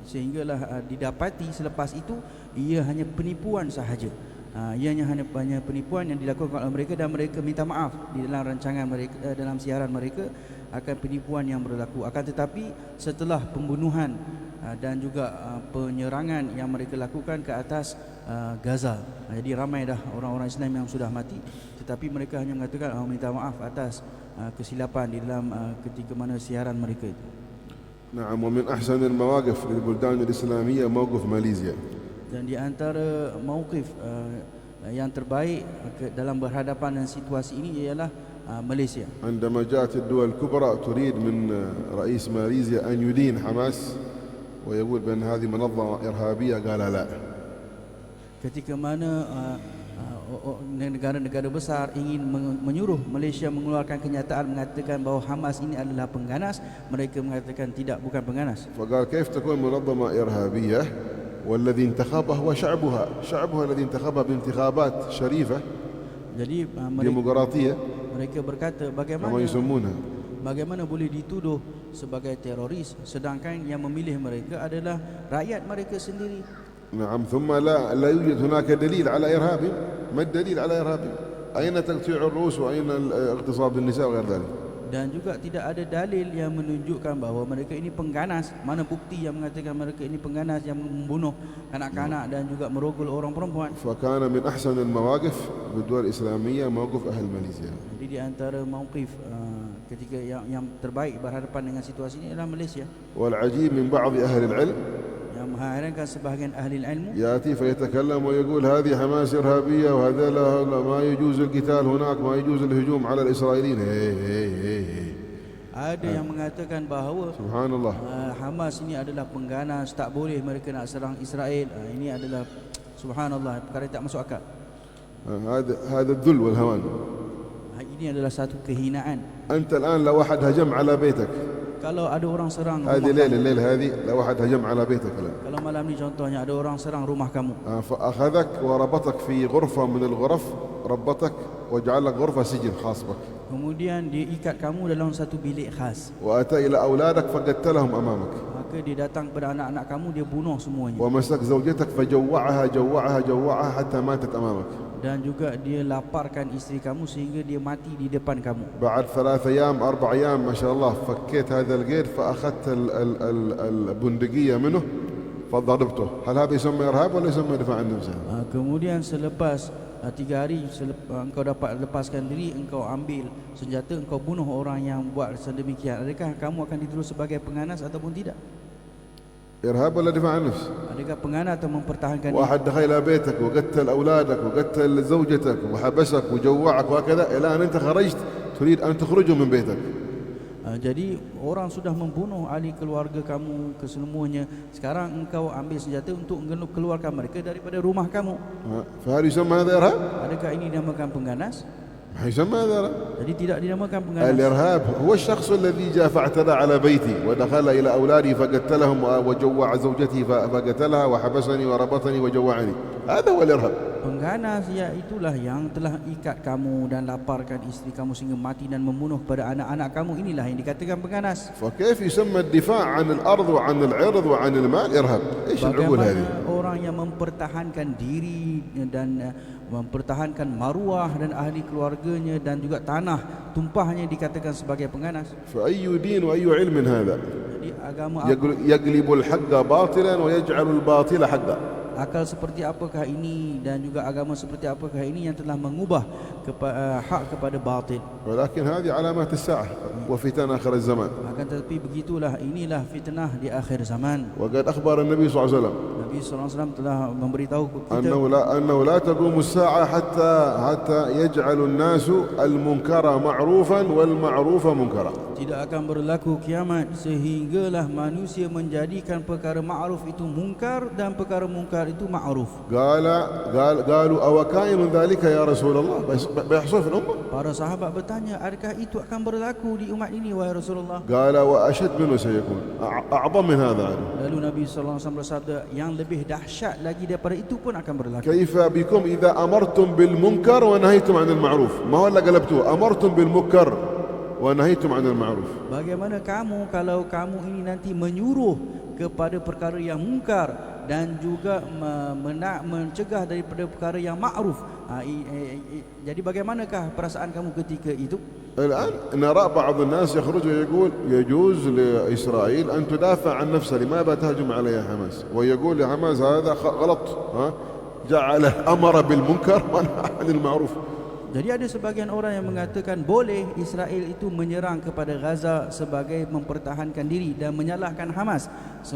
sehinggalah didapati selepas itu ia hanya penipuan sahaja. Ianya hanya penipuan yang dilakukan oleh mereka dan mereka minta maaf di dalam rancangan mereka, dalam siaran mereka akan penipuan yang berlaku. Akan tetapi setelah pembunuhan dan juga penyerangan yang mereka lakukan ke atas Gaza, jadi ramai dah orang-orang Islam yang sudah mati, tetapi mereka hanya mengatakan minta maaf atas kesilapan di dalam ketika mana siaran mereka itu. نعم ومن أحسن المواقف للبلدان الإسلامية موقف ماليزيا. Dan di antara mauqif yang terbaik dalam berhadapan dengan situasi ini ialah Malaysia. عندما جاءت الدول الكبرى تريد من رئيس ماليزيا أن يدين حماس ويقول بأن هذه منظمة إرهابية قال لا. Ketika mana negara-negara besar ingin menyuruh Malaysia mengeluarkan kenyataan mengatakan bahawa Hamas ini adalah pengganas, mereka mengatakan tidak, bukan pengganas. فقال كيف تكون منظمة إرهابية والذي انتخبها هو شعبها الذي انتخبها بانتخابات شريفة ديمقراطية. Mereka berkata bagaimana boleh dituduh sebagai teroris sedangkan yang memilih mereka adalah rakyat mereka sendiri. نعم ثم لا يوجد هناك دليل على إرهابهم. ما الدليل على إرهابهم؟ أين تقطيع الرؤوس وأين اغتصاب النساء وغير ذلك. Dan juga tidak ada dalil yang menunjukkan bahawa mereka ini pengganas. Mana bukti yang mengatakan mereka ini pengganas yang membunuh anak-anak dan juga merogol orang perempuan. فكان من أحسن المواقف بالدول الإسلامية موقف أهل ماليزيا. Jadi di antara mauqif ketika yang terbaik berhadapan dengan situasi ini adalah Malaysia. والعجيب من بعض أهل العلم yang mengherankan sebahagian ahli ilmu يأتي فيتكلم ويقول هذه حماس إرهابية وهذا ما يجوز القتال هناك ما يجوز الهجوم على الإسرائيليين. ada yang mengatakan bahawa Subhanallah, Hamas ini adalah pengganas, tak boleh mereka nak serang Israel. Ini adalah subhanallah, perkara tak masuk akal. هذا الذل والهوان. Ini adalah satu kehinaan. أنت الآن لو واحد هجم على بيتك, kalau ada orang serang هذه الليلة هذه لو واحد هجم على بيتك الآن, kalau malam ni contohnya ada orang serang rumah kamu, فأخذك وربطك في غرفة من الغرف, ربطك وجعل لك غرفة سجن خاص بك, kemudian dia ikat kamu dalam satu bilik khas, وأتى إلى أولادك فقتلهم أمامك, maka dia datang kepada anak-anak kamu, dia bunuh semuanya, ومسك زوجتك فجوعها حتى ماتت أمامك, dan juga dia laparkan isteri kamu sehingga dia mati di depan kamu. بعد 3 أيام 4 أيام ما شاء الله فكيت هذا القيد فأخذت البندقية منه فضربته. هل هذا يسمى إرهاب ولا يسمى دفاع عن نفسه؟ Kemudian selepas 3 hari engkau dapat lepaskan diri, engkau ambil senjata, engkau bunuh orang yang buat sedemikian. Adakah kamu akan dituduh sebagai pengganas ataupun tidak? إرهاب ولا دفاع عن النفس؟ Adakah pengganas atau mempertahankan diri? واحد دخل إلى بيتك وقتل أولادك وقتل زوجتك وحبسك وجوعك وهكذا إلى أن أنت خرجت تريد أن تخرجه من بيتك. Jadi orang sudah membunuh ahli keluarga kamu kesemuanya. Sekarang engkau ambil senjata untuk keluarkan mereka daripada rumah kamu. فهل يسمى هذا إرهاب؟ Adakah ini dinamakan pengganas? ما يسمى هذا إرهاب. Jadi tidak dinamakan pengganas. الإرهاب هو الشخص الذي جاء فاعتدى على بيتي ودخل إلى أولادي فقتلهم وجوع زوجتي فقتلها وحبسني وربطني وجوعني. هذا هو الإرهاب. Pengganas iaitulah yang telah ikat kamu dan laparkan isteri kamu sehingga mati dan membunuh kepada anak-anak kamu. Inilah yang dikatakan pengganas. فكيف يسمى الدفاع عن الأرض وعن العرض وعن المال إرهاب؟ إيش العقول هذه؟ Bagaimana orang yang mempertahankan diri dan mempertahankan maruah dan ahli keluarganya dan juga tanah tumpahnya dikatakan sebagai pengganas. فأي دين وأي علم هذا؟ Jadi agama apa? يقلب الحق باطلا ويجعل الباطل حقا. Akal seperti apakah ini dan juga agama seperti apakah ini yang telah mengubah hak kepada batil. ولكن هذه علامات الساعة وفتن آخر الزمان. Akan tetapi begitulah, inilah fitnah di akhir zaman. وقد أخبر النبي صلى الله عليه وسلم Nabi SAW telah memberitahu kita أنه لا تقوم الساعة حتى يجعل الناس المنكر معروفا والمعروف منكرا. tidak akan berlaku kiamat sehinggalah manusia menjadikan perkara ma'ruf itu mungkar dan perkara mungkar itu ma'ruf. قالوا أو كائن ذلك يا رسول الله بيحصل في الأمة؟ Para sahabat bertanya, adakah itu akan berlaku di umat ini wahai Rasulullah? قال وأشد منه سيكون أعظم من هذا. Lalu Nabi SAW bersabda, yang lebih dahsyat lagi daripada itu pun akan berlaku. كيف بكم إذا أمرتم بالمنكر ونهيتم عن المعروف؟ ما هو إلا قلبتوه أمرتم بالمنكر ونهيتم عن المعروف. Bagaimana kamu kalau kamu ini nanti menyuruh kepada perkara yang mungkar dan juga mencegah daripada perkara yang ma'ruf. Jadi bagaimanakah perasaan kamu ketika itu? الآن نرى بعض الناس يخرج ويقول يجوز لإسرائيل أن تدافع عن نفسها لماذا تهجم عليها حماس ويقول لحماس هذا غلط جعل أمر بالمنكر ونهى عن المعروف. Jadi ada sebagian orang yang mengatakan boleh Israel itu menyerang kepada Gaza sebagai mempertahankan diri dan menyalahkan Hamas,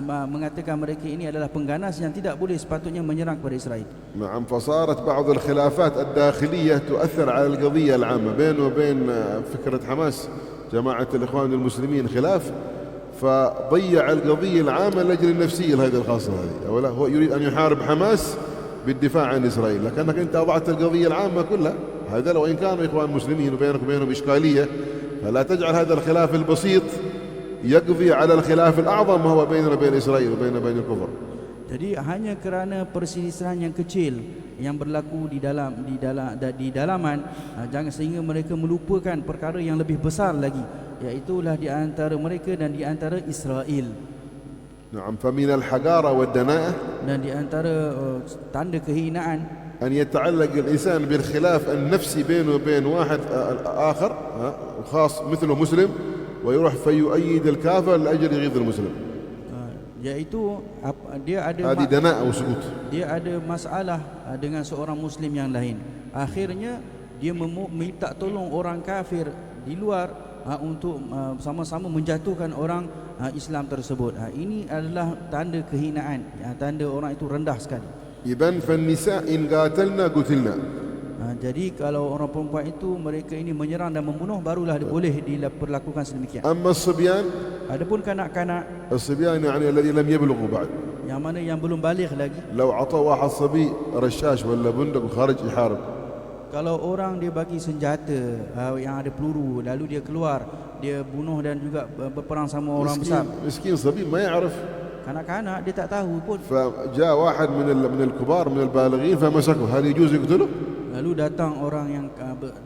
mengatakan mereka ini adalah pengganas yang tidak boleh sepatutnya menyerang kepada Israel. نعم فصارت بعض الخلافات الداخلية تؤثر على القضية العامة بينه وبين فكرة حماس جماعة الإخوان المسلمين خلاف فضيع القضية العامة لأجل النفسية هذه الخاصة هذه. أولا هو يريد أن يحارب حماس بالدفاع عن إسرائيل لكنك أنت أضعت القضية العامة كلها. هذا لو إن كانوا إخوان مسلمين وبينك وبينهم إشكالية فلا تجعل هذا الخلاف البسيط يقضي على الخلاف الأعظم وهو بيننا وبين إسرائيل وبين الكفر. Jadi hanya kerana perselisihan yang kecil yang berlaku di dalaman, jangan sehingga mereka melupakan perkara yang lebih besar lagi, iaitulah di antara mereka dan di antara Israel. نعم فمن الحقارة والدناءة dan di antara tanda kehinaan أن يتعلق الإنسان بالخلاف النفسي بينه وبين واحد آخر خاص مثله مسلم ويروح فيؤيد الكافر لأجل يغيظ المسلم. Iaitu dia ada هذه دناءة وسكوت. Dia ada masalah dengan seorang muslim yang lain. Akhirnya dia minta tolong orang kafir di luar untuk sama-sama menjatuhkan orang Islam tersebut. Ini adalah tanda kehinaan, tanda orang itu rendah sekali. إذن فالنساء إن قاتلنا قتلنا. Jadi kalau orang perempuan itu mereka ini menyerang dan membunuh barulah boleh diperlakukan sedemikian. أما الصبيان Adapun kanak-kanak, الصبيان يعني الذي لم يبلغوا بعد yang mana yang belum baligh lagi, لو عطى واحد صبي رشاش ولا بندق وخرج يحارب kalau orang dia bagi senjata yang ada peluru lalu dia keluar, dia bunuh dan juga berperang sama orang besar, مسكين صبي ما يعرف kanak-kanak dia tak tahu pun. فجاء واحد من الكبار من البالغين فمسكه هل يجوز يقتله؟ Lalu datang orang yang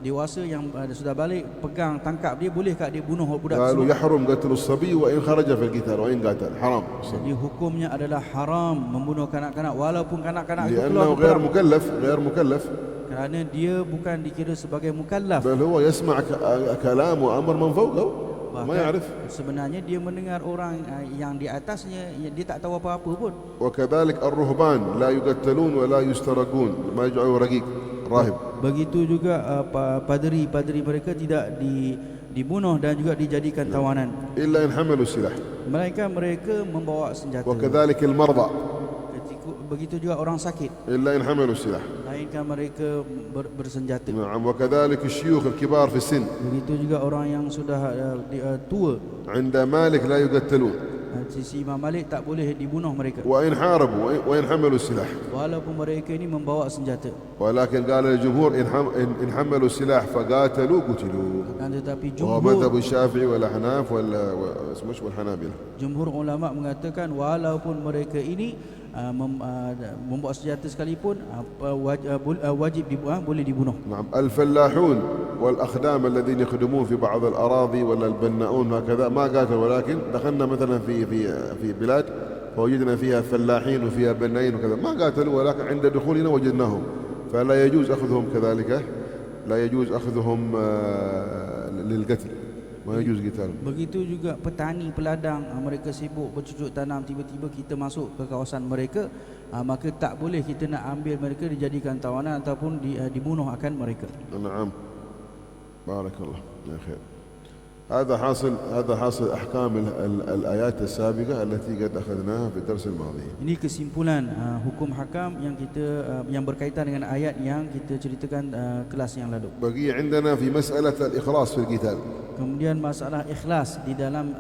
dewasa yang sudah balik, pegang tangkap dia, bolehkah dia bunuh budak قالوا tersebut? يحرم قتل الصبي وإن خرج في القتال وإن قاتل حرام. Jadi hukumnya adalah haram membunuh kanak-kanak walaupun kanak-kanak itu لأنه keluar غير berperang, غير مكلف kerana dia bukan dikira sebagai mukallaf. بل هو يسمع كلام وأمر من فوقه ما يعرف. Sebenarnya dia mendengar orang yang di atasnya, dia tak tahu apa-apa pun. وكذلك الرهبان لا يقتلون ولا يسترقون ما يجعلوا رقيق راهب. Begitu juga padri-padri mereka tidak dibunuh dan juga dijadikan tawanan, إلا إن حملوا السلاح. mereka membawa senjata. وكذلك المرضى Begitu juga orang sakit, إلا إن حملوا السلاح. melainkan mereka bersenjata. نعم وكذلك الشيوخ الكبار في السن Begitu juga orang yang sudah tua. عند مالك لا يقتلون Sisi Imam Malik tak boleh dibunuh mereka وإن حاربوا وإن حملوا السلاح. walaupun mereka ini membawa senjata. ولكن قال الجمهور إن حملوا السلاح فقاتلوا قتلوا. Akan tetapi وهو مذهب الشافعي والأحناف والحنابلة. jumhur ulama mengatakan walaupun mereka ini membuat senjata sekalipun wajib boleh dibunuh. نعم. الفلاحون والأخدام الذين يخدمون في بعض الأراضي ولا البناؤون هكذا ما قاتلوا، ولكن دخلنا مثلا في بلاد فوجدنا فيها فلاحين وفيها بنائين وكذا، ما قاتلوا، ولكن عند دخولنا وجدناهم، فلا يجوز أخذهم كذلك، لا يجوز أخذهم للقتل، ما يجوز قتالهم. Begitu juga petani peladang, mereka sibuk bercucuk tanam, tiba-tiba kita masuk ke kawasan mereka, maka tak boleh kita nak ambil mereka dijadikan tawanan ataupun dibunuh akan mereka. نعم. بارك الله يا خير. هذا حاصل أحكام الآيات السابقة التي قد أخذناها في الدرس الماضي. Ini kesimpulan hukum hakam yang kita yang berkaitan dengan ayat yang kita ceritakan kelas yang lalu. بقي عندنا في مسألة الإخلاص في القتال. Kemudian masalah ikhlas di dalam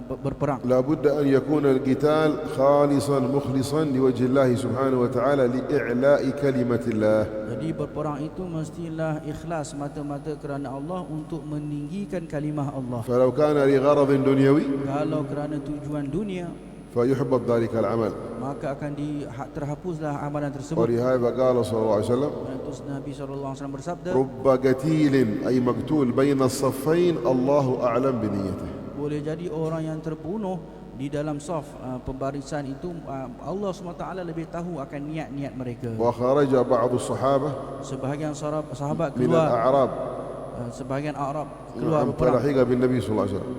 berperang. لا بد أن يكون القتال خالصا مخلصا لوجه الله سبحانه وتعالى لإعلاء كلمة الله. Jadi berperang itu mestilah ikhlas mata-mata kerana Allah untuk meninggikan kalimah Allah. فلو كان لغرض دنيوي Kalau kerana tujuan dunia, فيحبط ذلك العمل. maka akan terhapuslah amalan tersebut. ولهذا قال صلى الله عليه وسلم Terus Nabi SAW bersabda, رب قتيل أي مقتول بين الصفين الله أعلم بنيته. boleh jadi orang yang terbunuh di dalam saf pembarisan itu Allah SWT lebih tahu akan niat-niat mereka. وخرج بعض الصحابة Sebahagian sahabat من keluar, الأعراب sebahagian Arab keluar نعم berperang, فلحق بالنبي صلى الله عليه وسلم،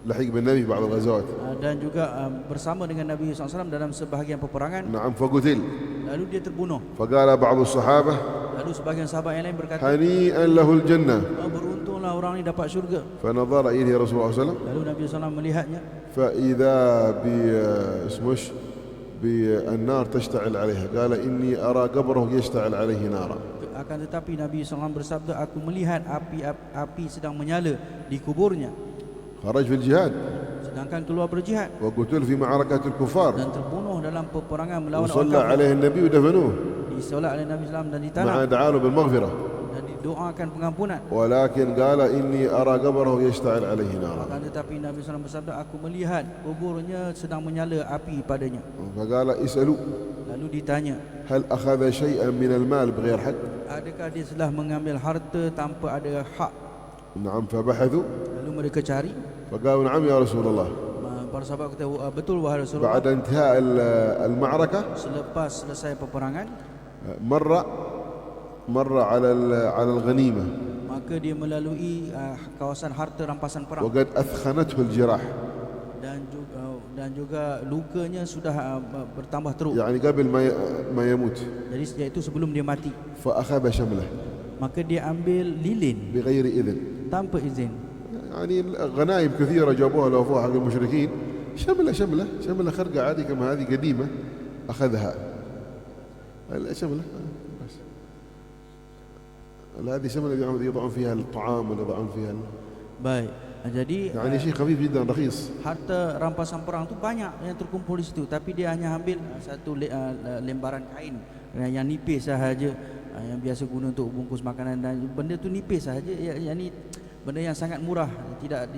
لحق بالنبي بعض الغزوات dan juga bersama dengan Nabi SAW dalam sebahagian peperangan. نعم فقتل. Lalu dia terbunuh. فقال بعض الصحابة Lalu sebahagiان sahabat yang lain berkata, هنيئا له الجنة. beruntunglah orang ini dapat syurga. فنظر إليه رسول الله صلى الله عليه وسلم Lalu Nabi SAW melihatnya, فإذا بالنار تشتعل عليها، قال إني أرى قبره يشتعل عليه نارا. akan tetapi Nabi SAW bersabda, aku melihat api sedang menyala di kuburnya. خرج في الجهاد Sedangkan keluar berjihad وقتل في معركة الكفار dan terbunuh dalam peperangan melawan orang وصلى kafir. عليه النبي ودفنوه Disolat oleh Nabi SAW dan مع ditanam دعاله بالمغفرة، dan didoakan pengampunan. ولكن قال إني أرى قبره يشتعل عليه نارا. Akan tetapi Nabi SAW bersabda, aku melihat kuburnya sedang menyala api padanya. فقال اسألوا Lalu ditanya, هل أخذ شيئا من المال بغير حق؟ adakah dia telah mengambil harta tanpa ada hak? نعم. فبحثوا Lalu mereka cari. فقالوا نعم يا رسول الله. Para sahabat kata, betul wahai Rasulullah. بعد انتهاء المعركة Selepas selesai peperangan, مر على الغنيمة maka dia melalui kawasan harta rampasan perang, وقد أثخنته الجراح، dan juga lukanya sudah bertambah teruk. يعني قبل ما يموت. Jadi iaitu sebelum dia mati, فأخذ شمله maka dia ambil lilin بغير إذن. tanpa izin. يعني غنائم كثيرة جابوها لوفوها حق المشركين، شملة خرقة عادي كما هذه قديمة أخذها شملة بس. هذه شملة يضعون فيها الطعام ولا يضعون فيها Baik, jadi يعني شيء خفيف جدا رخيص. harta rampasan perang tu banyak yang terkumpul di situ, tapi dia hanya ambil satu lembaran kain yang nipis sahaja, yang biasa guna untuk bungkus makanan, dan benda tu nipis sahaja, yakni benda yang sangat murah, tidak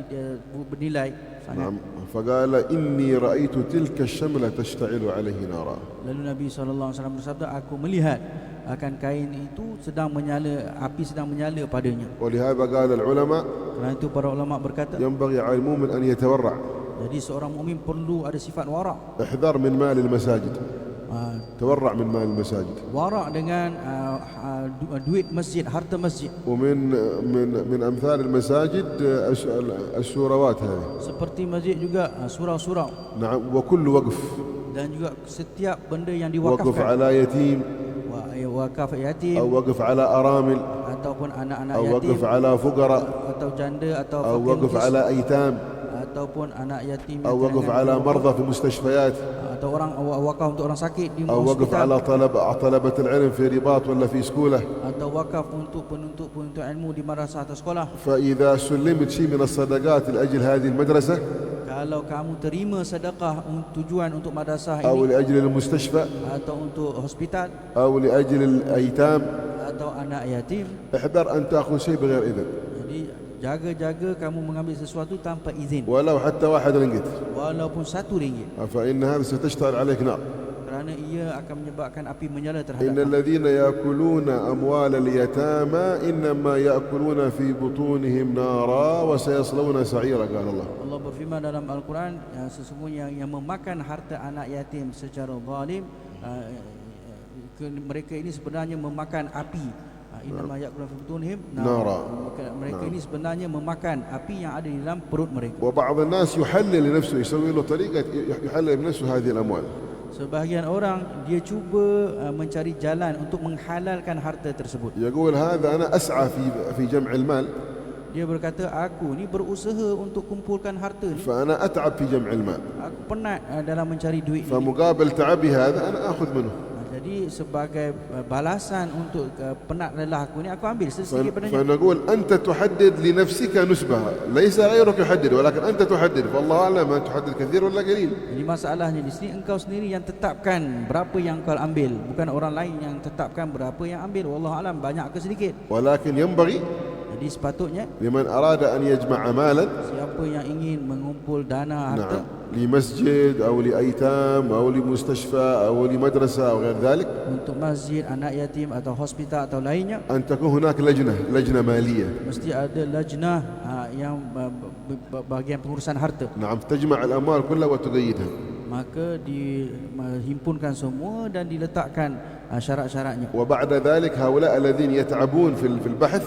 bernilai sangat. نعم. فقال إني رأيت تلك الشملة تشتعل عليه نارا. Lalu Nabi SAW bersabda, aku melihat akan kain itu sedang menyala, api sedang menyala padanya. ولهذا قال العلماء Kerana itu para ulama berkata, ينبغي على المؤمن أن يتورع. jadi seorang mukmin perlu ada sifat warak. احذر من مال المساجد، تورع من مال المساجد. Warak dengan duit masjid, harta masjid. ومن أمثال المساجد الشوروات هذه. Seperti masjid juga surau-surau, نعم. وكل وقف، dan juga setiap benda yang وقف diwakafkan, على يتيم wakaf yatim, أو وقف على أرامل ataupun anak-anak أو yatim, وقف على فقراء atau janda, atau أو fakir وقف miskin, على أيتام ataupun anak yatim, أو وقف على مرضى في مستشفيات atau orang wakaf untuk orang sakit di أو وقف hospital, على طلبة العلم في رباط ولا في سكولة. atau wakaf untuk penuntut ilmu di madrasah atau sekolah. فإذا سلمت شيء من الصدقات لأجل هذه المدرسة Kalau kamu terima sedekah tujuan untuk madrasah أو ini, لأجل المستشفى atau untuk hospital, أو لأجل الأيتام، atau anak yatim, احذر أن تأخذ شيء بغير إذن، jadi jaga-jaga kamu mengambil sesuatu tanpa izin, ولو حتى 1 رنجت، walaupun RM1, فإن هذا ستشتعل عليك نار. ia akan menyebabkan api menyala terhadap إن الذين يأكلون أموال اليتامى إنما يأكلون في بطونهم نارا وسيصلون سعيرا قال الله. Allah berfirman dalam Al-Quran, sesungguhnya yang memakan harta anak yatim secara zalim, mereka ini sebenarnya memakan api. Innama ya'kuluna fi butunihim nara. Mereka ini sebenarnya memakan api yang ada di dalam perut mereka. وبعض الناس يحلل لنفسه يسوي له طريقة يحلل بنفسه هذه الأموال. Sebahagian orang dia cuba mencari jalan untuk menghalalkan harta tersebut. يقول هذا أنا أسعى في جمع المال. Dia berkata, aku ni berusaha untuk kumpulkan harta ni. فأنا أتعب في جمع المال. Aku penat dalam mencari duit ni. فمقابل تعبي هذا أنا أخذ منه. Jadi sebagai balasan untuk penat lelah aku ni, aku ambil sedikit padanya. فنقول أنت تحدد لنفسك نسبها ليس غيرك يحدد ولكن أنت تحدد فالله أعلم أن تحدد كثير ولا قليل. Jadi masalahnya di sini engkau sendiri yang tetapkan berapa yang kau ambil, bukan orang lain yang tetapkan berapa yang ambil. Wallahu alam banyak ke sedikit. ولكن ينبغي Jadi sepatutnya لمن أراد أن يجمع مالا siapa yang ingin mengumpul dana harta, لمسجد أو لأيتام أو لمستشفى أو لمدرسة أو غير ذلك untuk masjid, anak yatim atau hospital atau lainnya, أن تكون هناك لجنة مالية. mesti ada lajnah yang bahagian pengurusan harta. نعم تجمع الأموال كلها وتقيدها. Maka dihimpunkan semua dan diletakkan syarat-syaratnya. وبعد ذلك هؤلاء الذين يتعبون في البحث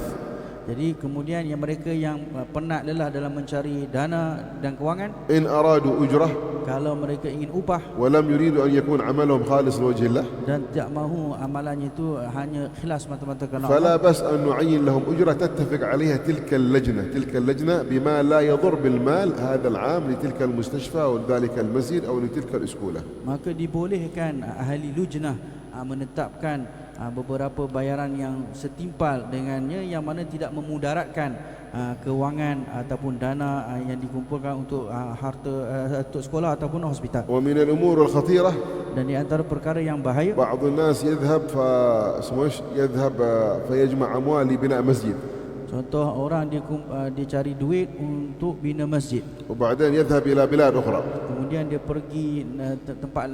Jadi kemudian yang mereka yang penat lelah dalam mencari dana dan kewangan, إن أرادوا أجرة kalau mereka ingin upah ولم يريدوا أن يكون عملهم خالص لوجه الله dan tidak mahu amalannya itu hanya ikhlas mata-mata kerana فلا Allah, بأس أن نعين لهم أجرة تتفق عليها تلك اللجنة بما لا يضر بالمال هذا العام لتلك المستشفى أو ذلك المسجد أو لتلك الإسكولة. maka dibolehkan ahli lujnah menetapkan beberapa bayaran yang setimpal dengannya, yang mana tidak memudaratkan kewangan ataupun dana yang dikumpulkan untuk harta untuk sekolah ataupun hospital. ومن الأمور الخطيرة Dan di antara perkara yang bahaya, بعض الناس يذهب فيجمع أموال لبناء مسجد contoh orang dia cari duit untuk bina masjid, وبعدين يذهب إلى بلاد أخرى kemudian dia pergi tempat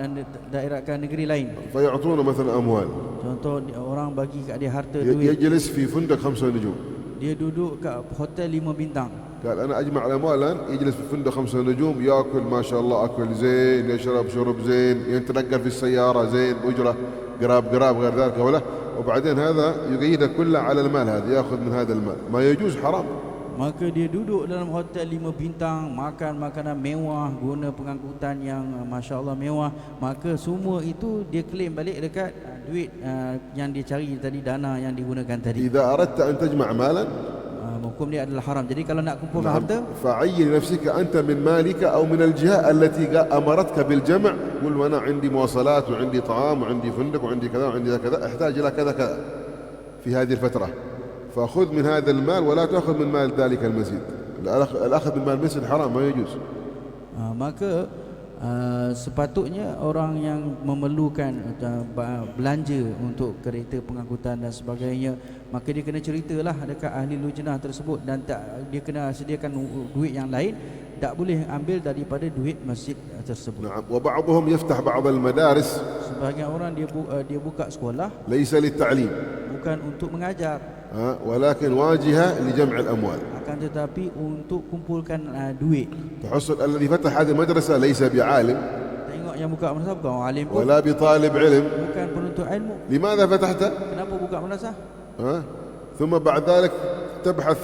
daerah ke negeri lain. فيعطونه مثلا أموال Contoh orang bagi kat dia harta duit, يجلس في فندق 5 نجوم. dia duduk kat hotel 5 bintang. قال أنا أجمع الأموال الآن يجلس في فندق 5 نجوم يأكل ما شاء الله أكل زين يشرب شرب زين يتنقل في السيارة زين أجرة قراب غير ذلك ولا وبعدين هذا يقيده كله على المال هذا يأخذ من هذا المال ما يجوز حرام. Maka dia duduk dalam hotel 5 bintang, makan makanan mewah, guna pengangkutan yang Masya Allah mewah. Maka semua itu dia claim balik dekat duit yang dia cari tadi, dana yang digunakan tadi. إذا أردت أن تجمع مالا Hukum dia adalah haram. Jadi kalau nak kumpulkan harta, فعين نفسك أنت من مالك أو من الجهة التي أمرتك بالجمع. قل وأنا عندي مواصلات وعندي طعام وعندي فندق وعندي كذا وعندي كذا أحتاج إلى كذا في هذه الفترة فخذ من هذا المال ولا تأخذ من مال ذلك المسجد. الأخذ من مال المسجد حرام ما يجوز. maka sepatutnya orang yang memerlukan belanja untuk kereta pengangkutan dan sebagainya, maka dia kena ceritalah dekat ahli lujnah tersebut, dan dia kena sediakan duit yang lain, tak boleh ambil daripada duit masjid tersebut. وبعضهم يفتح بعض المدارس Sebahagian orang dia buka sekolah ليس للتعليم bukan untuk mengajar, ولكن واجهة لجمع الأموال. akan tetapi untuk kumpulkan duit. تحصل الذي فتح هذه المدرسة ليس بعالم Tengok yang buka madrasah bukan orang alim pun, ولا بطالب علم. bukan penuntut ilmu. لماذا فتحته؟ Kenapa buka madrasah? ثم بعد ذلك تبحث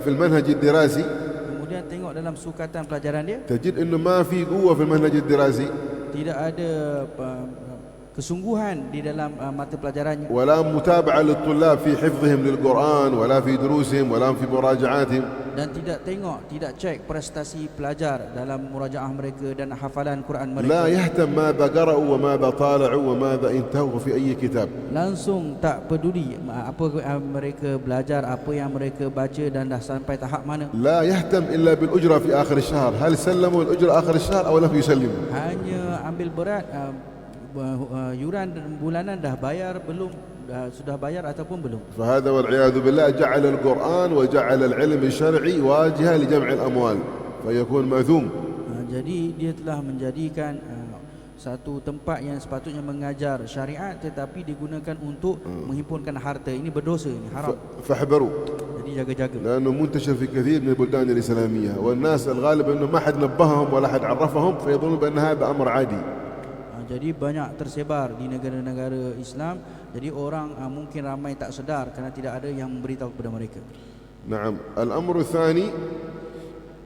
في المنهج الدراسي Kemudian tengok dalam sukatan pelajaran dia, تجد انه ما في قوة في المنهج الدراسي tidak ada kesungguhan di dalam mata pelajarannya, ولا متابعة للطلاب في حفظهم للقرآن ولا في دروسهم ولا في مراجعاتهم. dan tidak cek prestasi pelajar dalam murajaah mereka dan hafalan Quran mereka. لا يهتم ماذا قرأوا وماذا طالعوا وماذا انتهوا في أي كتاب. Langsung tak peduli apa mereka belajar, apa yang mereka baca dan dah sampai tahap mana. لا يهتم إلا بالأجرة في آخر الشهر هل سلموا الأجرة آخر الشهر أو لم يسلموا. Hanya ambil berat yuran bulanan dah bayar belum, sudah bayar ataupun belum. فهذا والعياذ بالله جعل القرآن وجعل العلم الشرعي واجهة لجمع الأموال فيكون مذموم. Jadi dia telah menjadikan satu tempat yang sepatutnya mengajar syariat tetapi digunakan untuk menghimpunkan harta. Ini berdosa, ini haram. فاحذروا Jadi jaga-jaga. لأنه منتشر في كثير من البلدان الإسلامية والناس الغالب أنه ما حد نبههم ولا حد عرفهم فيظنون بأن هذا أمر عادي. Jadi banyak tersebar di negara-negara Islam. Jadi orang mungkin ramai tak sedar kerana tidak ada yang memberitahu kepada mereka. نعم. الأمر الثاني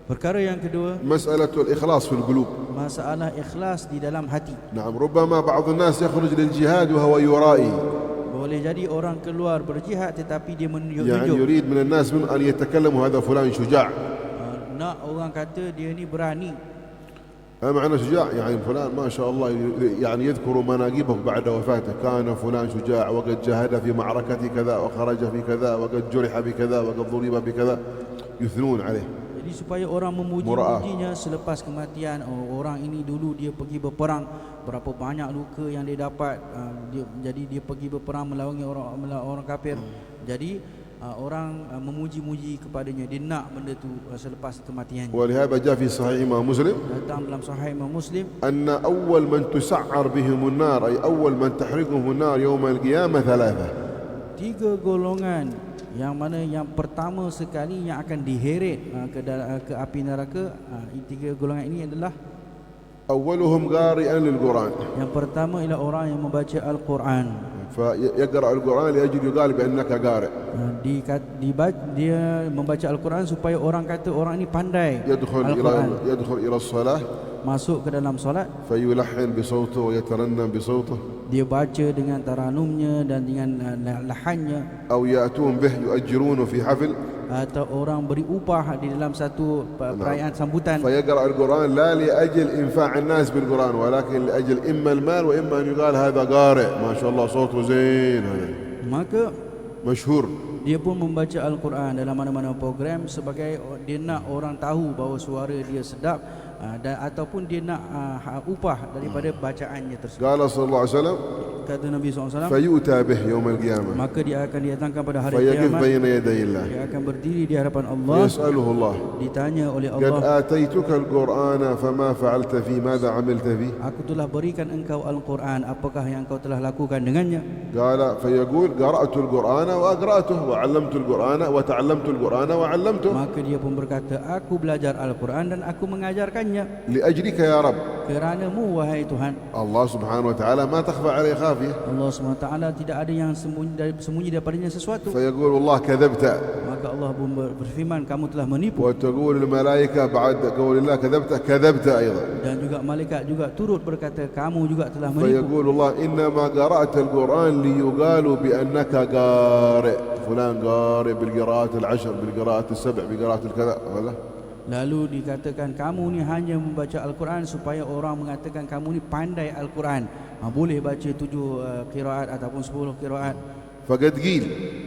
Perkara yang kedua, مسألة الإخلاص في القلوب. masalah ikhlas di dalam hati. نعم. ربما بعض الناس يخرج للجهاد وهو يرائي، Boleh jadi orang keluar berjihad tetapi dia يعني menunjuk. يريد من الناس من أن يتكلموا هذا فلان شجاع. Nak orang kata dia ni berani. ما معنى شجاع؟ يعني فلان ما شاء الله يعني يذكر مناقبه بعد وفاته، كان فلان شجاع وقد جاهد في معركة كذا وخرج في كذا وقد جرح بكذا وقد ضرب بكذا، يثنون عليه. Jadi supaya orang memuji-mujinya selepas kematian, oh, orang ini dulu dia pergi berperang, berapa banyak luka yang dia dapat, jadi dia pergi berperang melawangi orang kafir. Jadi orang memuji-muji kepadanya, dia nak benda tu selepas kematiannya. ولهذا جاء في صحيح إمام مسلم Datang dalam Sahih Imam Muslim, أن أول من تسعر بهم النار أي أول من تحرقهم النار يوم القيامة ثلاثة. 3 golongan yang mana yang pertama sekali yang akan diheret ke api neraka. 3 golongan ini adalah, أولهم قارئا للقرآن، yang pertama ialah orang yang membaca Al-Quran. فيقرأ القرآن لأجل يقال بأنك قارئ. Dia membaca Al-Quran supaya orang kata orang ini pandai Al-Quran. يدخل إلى الصلاة Masuk ke dalam solat, فيلحن بصوته ويترنم بصوته، dia baca dengan taranumnya dan dengan lahannya. أو يأتون به يؤجرونه في حفل Atau orang beri upah di dalam satu perayaan sambutan. فيقرأ القرآن لا لأجل إنفاع الناس بالقرآن ولكن لأجل إما المال وإما أن يقال هذا قارئ ما شاء الله صوته زين هذا Maka مشهور. dia pun membaca Al-Quran dalam mana-mana program sebagai dia nak orang tahu bahawa suara dia sedap, dan ataupun dia nak upah daripada bacaannya tersebut. قال صلى الله عليه وسلم Kata Nabi SAW, فيؤتى به يوم القيامة maka dia akan didatangkan pada hari فيقف kiamat. بين يدي الله Dia akan berdiri di hadapan Allah, يسأله الله ditanya oleh قد Allah, آتيتك القرآن فما فعلت فيه ماذا عملت فيه؟ aku telah berikan engkau Al-Quran, apakah yang kau telah lakukan dengannya? قال فيقول قرأت القرآن وأقرأته وعلمت القرآن وتعلمت القرآن وعلمته. Maka dia pun berkata, aku belajar Al-Quran dan aku mengajarkannya. لأجلك يا رب. Kerana-Mu wahai Tuhan. الله سبحانه وتعالى ما تخفى عليه خافية. Allah SWT tidak ada yang sembunyi daripadanya sesuatu. فيقول والله كذبت. Maka Allah pun berfirman, kamu telah menipu. وتقول الملائكة بعد قول الله كذبت أيضا. Dan juga malaikat juga turut berkata, kamu juga telah menipu. فيقول الله إنما قرأت القرآن ليقالوا بأنك قارئ فلان قارئ بالقراءات العشر بالقراءات السبع بالقراءات الكذا هذا. Lalu dikatakan kamu ni hanya membaca Al-Quran supaya orang mengatakan kamu ni pandai Al-Quran. Boleh baca 7 qiraat ataupun 10 qiraat. فقد قيل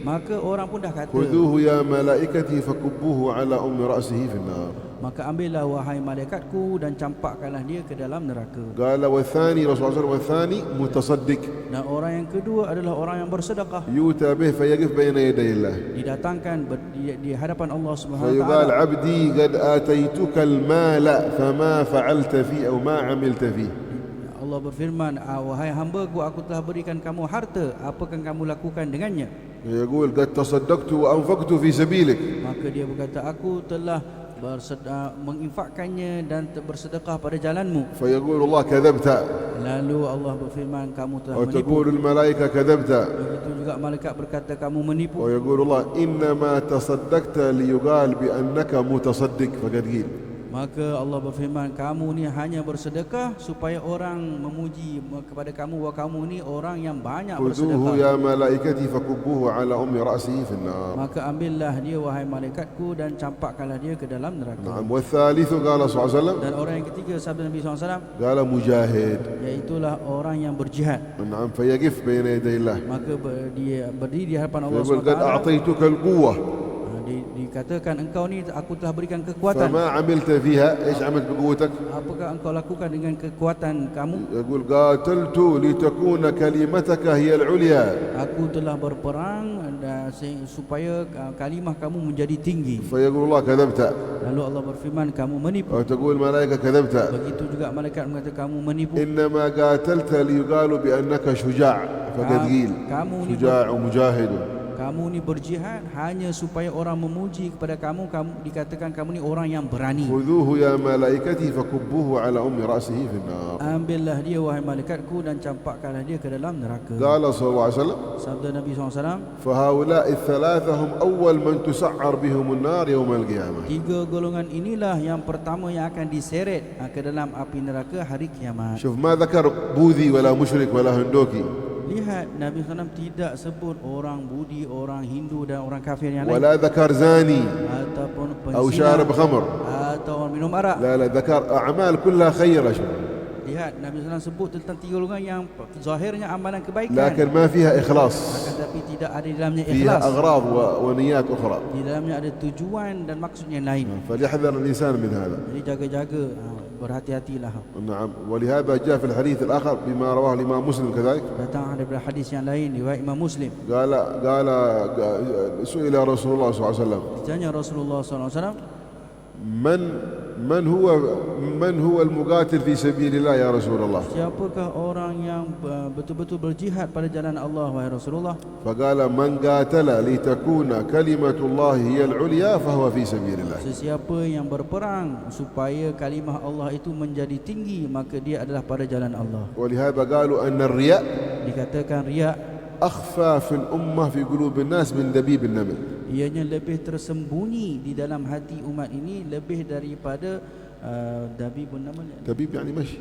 Maka orang pun dah kata, خذوه يا ملائكتي فكبوه على أم رأسه في النار. maka ambillah wahai malaikatku dan campakkanlah dia ke dalam neraka. قال والثاني رسول الله صلى الله عليه وسلم والثاني متصدق Dan orang yang kedua adalah orang yang bersedekah. يؤتى به فيقف بين يدي الله Didatangkan di hadapan Allah Subhanahu wa فيقال taala. عبدي قد آتيتك المال فما فعلت فيه أو ما عملت فيه. Allah berfirman, wahai hamba-Ku, aku telah berikan kamu harta, apakah kamu lakukan dengannya? يقول قد تصدقت وأنفقت في سبيلك. Maka dia berkata, aku telah menginfakkannya dan bersedekah pada jalan-Mu. فيقول الله كذبت. Lalu Allah berfirman, kamu telah menipu. وتقول الملائكة كذبت. Begitu juga malaikat berkata, kamu menipu. ويقول الله إنما تصدقت ليقال بأنك متصدق فقد قيل. Maka Allah berfirman, kamu ni hanya bersedekah supaya orang memuji kepada kamu bahawa kamu ni orang yang banyak خذوه bersedekah. يا ملائكتي فكبوه على أم رأسه في النار. Maka ambillah dia wahai malaikatku dan campakkanlah dia ke dalam neraka. نعم. والثالث قال صلى الله عليه وسلم Dan orang yang ketiga sabda Nabi SAW, قال مجاهد. iaitulah orang yang berjihad. نعم. فيقف بين يدي الله Maka dia berdiri di hadapan Allah يقول قد SWT. أعطيتك القوة dikatakan engkau ni aku telah berikan kekuatan. فما عملت فيها إيش عملت بقوتك؟ Apakah engkau lakukan dengan kekuatan kamu? يقول قاتلت لتكون كلمتك هي العليا. Aku telah berperang supaya kalimah kamu menjadi tinggi. فيقول الله كذبت. Lalu Allah berfirman, kamu menipu. وتقول الملائكة كذبت. Begitu juga malaikat mengatakan kamu menipu. إنما قاتلت ليقالوا بأنك شجاع فقد قيل شجاع ومجاهد. Kamu ni berjihad hanya supaya orang memuji kepada kamu, dikatakan kamu ni orang yang berani. خذوه يا ملائكتي فكبوه على أم رأسه في النار. Ambillah dia wahai malaikatku dan campakkanlah dia ke dalam neraka. قال صلى الله عليه وسلم Sabda Nabi SAW, فهؤلاء الثلاثة هم أول من تسعر بهم النار يوم القيامة. tiga golongan inilah yang pertama yang akan diseret ke dalam api neraka hari kiamat. شوف ما ذكر بوذي ولا مشرك ولا هندوكي Lihat Nabi SAW tidak sebut orang Budi, orang Hindu dan orang kafir yang lain, ولا ذكر زاني ataupun أو penzina شارب خمر. atau orang minum arak. لا ذكر أعمال كلها خيرة. شوف Lihat Nabi SAW sebut tentang tiga golongan yang zahirnya amalan kebaikan, لكن ما فيها إخلاص. akan tapi tidak ada di dalamnya فيها ikhlas. أغراض ونيات أخرى. Di dalamnya ada tujuan dan maksud yang lain. فليحذر الإنسان من هذا. Jadi jaga-jaga, berhati-hatilah. نعم. ولهذا جاء في الحديث الآخر بما رواه الإمام مسلم كذلك. Datang daripada hadis yang lain riwayat Imam Muslim. قال سئل رسول الله صلى الله عليه وسلم Ditanya Rasulullah SAW, من هو المقاتل في سبيل الله يا رسول الله؟ siapakah orang yang betul-betul berjihad pada jalan Allah wahai Rasulullah? فقال من قاتل لتكون كلمة الله هي العليا فهو في سبيل الله. Sesiapa yang berperang supaya kalimah Allah itu menjadi tinggi, maka dia adalah pada jalan Allah. ولهذا قالوا أن الرياء Dikatakan riak أخفى في الأمة في قلوب الناس من دبيب النمل. ianya lebih tersembunyi di dalam hati umat ini lebih daripada dabibun namal. دبيب يعني مشي.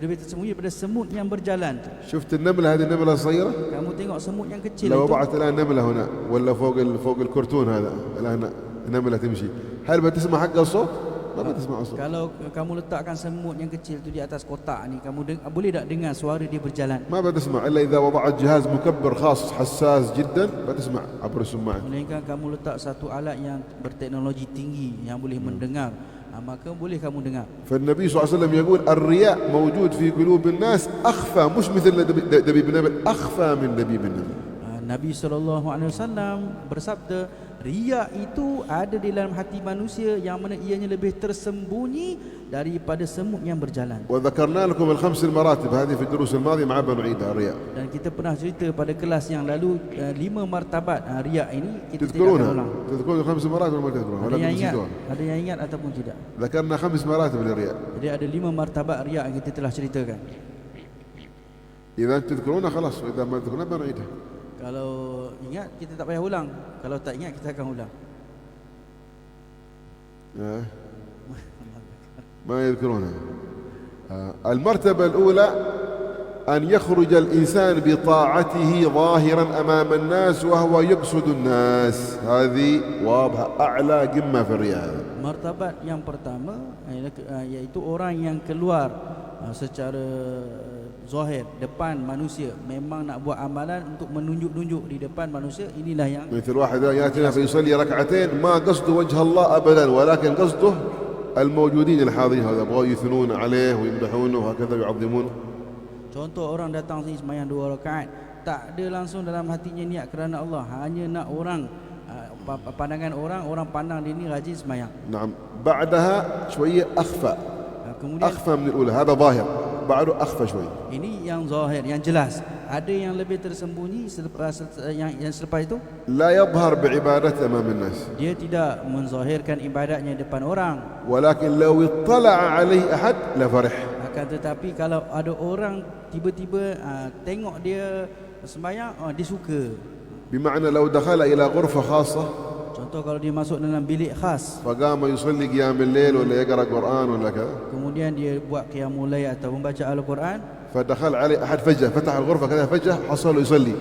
Lebih tersembunyi daripada semut yang berjalan. شفت النملة هذه النملة الصغيرة؟ Kamu tengok semut yang kecil لو itu, وضعت الآن نملة هنا ولا فوق الكرتون هذا الآن نملة تمشي، هل بتسمع حق الصوت؟ ما بتسمع الصوت. kalau kamu letakkan semut yang kecil itu di atas kotak ni, kamu boleh tak dengar suara dia berjalan? ما بتسمع إلا إذا وضعت جهاز مكبر خاص حساس جدا بتسمع عبر السماعة. Melainkan kamu letak satu alat yang berteknologi tinggi yang boleh mendengar, maka boleh kamu dengar. فالنبي صلى الله عليه وسلم يقول الرياء موجود في قلوب الناس أخفى، مش مثل دبيب النمل، أخفى من دبيب النمل. Nabi SAW bersabda, riak itu ada di dalam hati manusia yang mana ianya lebih tersembunyi daripada semut yang berjalan. وذكرنا لكم الخمس المراتب هذه في الدروس الماضية مع بنعيدها الرياء. Dan kita pernah cerita pada kelas yang lalu 5 martabat riak ini, kita tidak akan تذكرونها؟ ulang. تذكرون الخمس مراتب ولا ما تذكرون؟ Ada ولا yang ingat, تنسيتوها؟ ada yang ingat ataupun tidak? ذكرنا 5 مراتب للرياء. Jadi ada 5 martabat riak yang kita telah ceritakan. إذا تذكرونها خلاص، وإذا ما تذكرونها بنعيدها. Kalau ingat kita tak payah ulang, kalau tak ingat kita akan ulang. ما يذكرونها. المرتبة الأولى أن يخرج الإنسان بطاعته ظاهرا أمام الناس وهو يقصد الناس. هذه واضحة، أعلى قمة في الرياء. Martabat yang pertama iaitu orang yang keluar secara zahir depan manusia, memang nak buat amalan untuk menunjuk-nunjuk di depan manusia. Inilah yang مثل واحد يأتينا فيصلي ركعتين ما قصده وجه الله أبدا، ولكن قصده الموجودين الحاضرين، هذا يبغوا يثنون عليه ويمدحونه وهكذا يعظمونه. contoh orang datang sini sembahyang 2 rakaat, tak ada langsung dalam hatinya niat kerana Allah, hanya nak orang pandangan orang pandang dia ni rajin sembahyang. نعم. بعدها شوية أخفى، Kemudian أخفى من الأولى، هذا ظاهر، بعده أخفى شوي. ini yang zahir, yang jelas. Ada yang lebih tersembunyi yang selepas itu, لا يظهر بعبادته أمام الناس، dia tidak menzahirkan ibadatnya depan orang, ولكن لو اطلع عليه أحد لفرح. akan tetapi kalau ada orang tiba-tiba tengok dia sembahyang, dia suka. بمعنى لو دخل إلى غرفة خاصة Contoh kalau dia masuk dalam bilik khas, فقام يصلي قيام الليل ولا يقرأ قرآن ولا كذا، kemudian dia buat qiyamul lail atau membaca Al-Quran, فدخل عليه أحد فجأة، فتح الغرفة كذا فجأة حصل يصلي،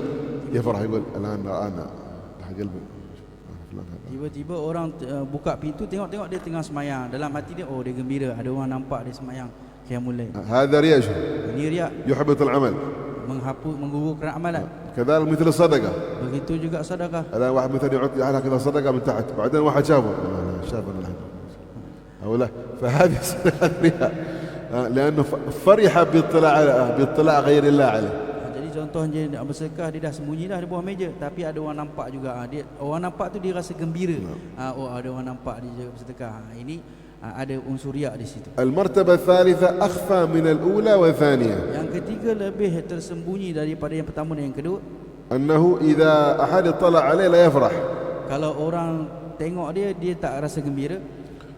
يفرح يقول الآن أنا قلبي فلان هذا. tiba-tiba orang buka pintu, tengok dia tengah semayang, dalam hati dia, oh dia gembira, ada orang nampak dia semayang qiyamul lail. هذا رياء، Ini riak, يحبط العمل. menggugurkan amalan. كذلك مثل الصدقة. Begitu juga sedekah. الآن واحد مثلا يعطي أهله كذا صدقة من تحت، بعدين واحد شافه لا أو لا، فهذه صدقة رياء، لأنه فرح باطلاع غير الله عليه. Jadi contohnya dia nak bersedekah, dia dah sembunyi dah di bawah meja, tapi ada orang nampak juga. Orang nampak tu dia rasa gembira. Oh, ada orang nampak dia bersedekah. Ini ada unsur riak di situ. المرتبة الثالثة أخفى من الأولى والثانية. Yang ketiga lebih tersembunyi daripada yang pertama dan yang kedua. أنه إذا أحد اطلع عليه لا يفرح. Kalau orang tengok dia tak rasa gembira.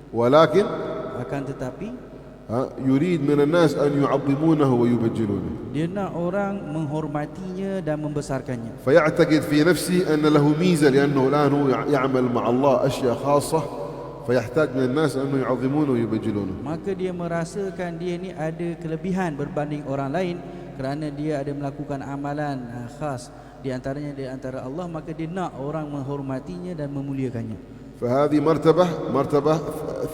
ولكن akan tetapi يريد من الناس أن يعظمونه ويبجلونه. dia nak orang menghormatinya dan membesarkannya. فيعتقد في نفسه أن له ميزة لأنه الآن هو يعمل مع الله أشياء خاصة، فيحتاج من الناس أنه يعظمونه ويبجلونه. Maka dia merasakan dia ni ada kelebihan berbanding orang lain kerana dia ada melakukan amalan khas di antaranya di antara Allah, maka dia nak orang menghormatinya dan memuliakannya. فهذه مرتبة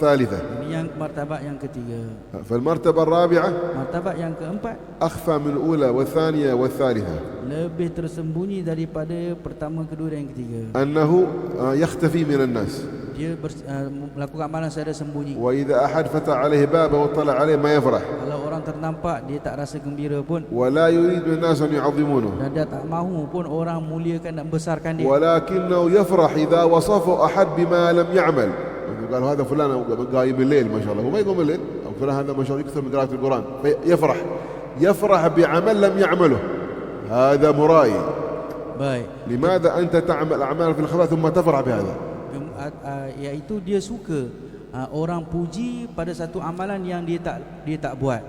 ثالثة. Ini yang martabat yang ketiga. فالمرتبة الرابعة Martabat yang keempat أخفى من الأولى والثانية والثالثة. lebih tersembunyi daripada pertama, kedua dan yang ketiga. أنه يختفي من الناس. Dia melakukan amalan secara sembunyi. وإذا أحد فتح عليه بابه واطلع عليه ما يفرح. Kalau orang ternampak dia tak rasa gembira pun. ولا يريد من الناس أن يعظمونه. Dan dia tak mahu pun orang muliakan dan besarkan dia. ولكنه يفرح إذا وصفه أحد بما لم يعمل. قالوا هذا فلان قايم الليل ما شاء الله، هو ما يقوم الليل، أو فلان هذا ما شاء الله يكثر من قراءة القرآن، يفرح بعمل لم يعمله. هذا مرائي. Baik. لماذا أنت تعمل أعمال في الخفاء ثم تفرح بهذا؟ Iaitu dia suka orang puji pada satu amalan yang dia tak buat.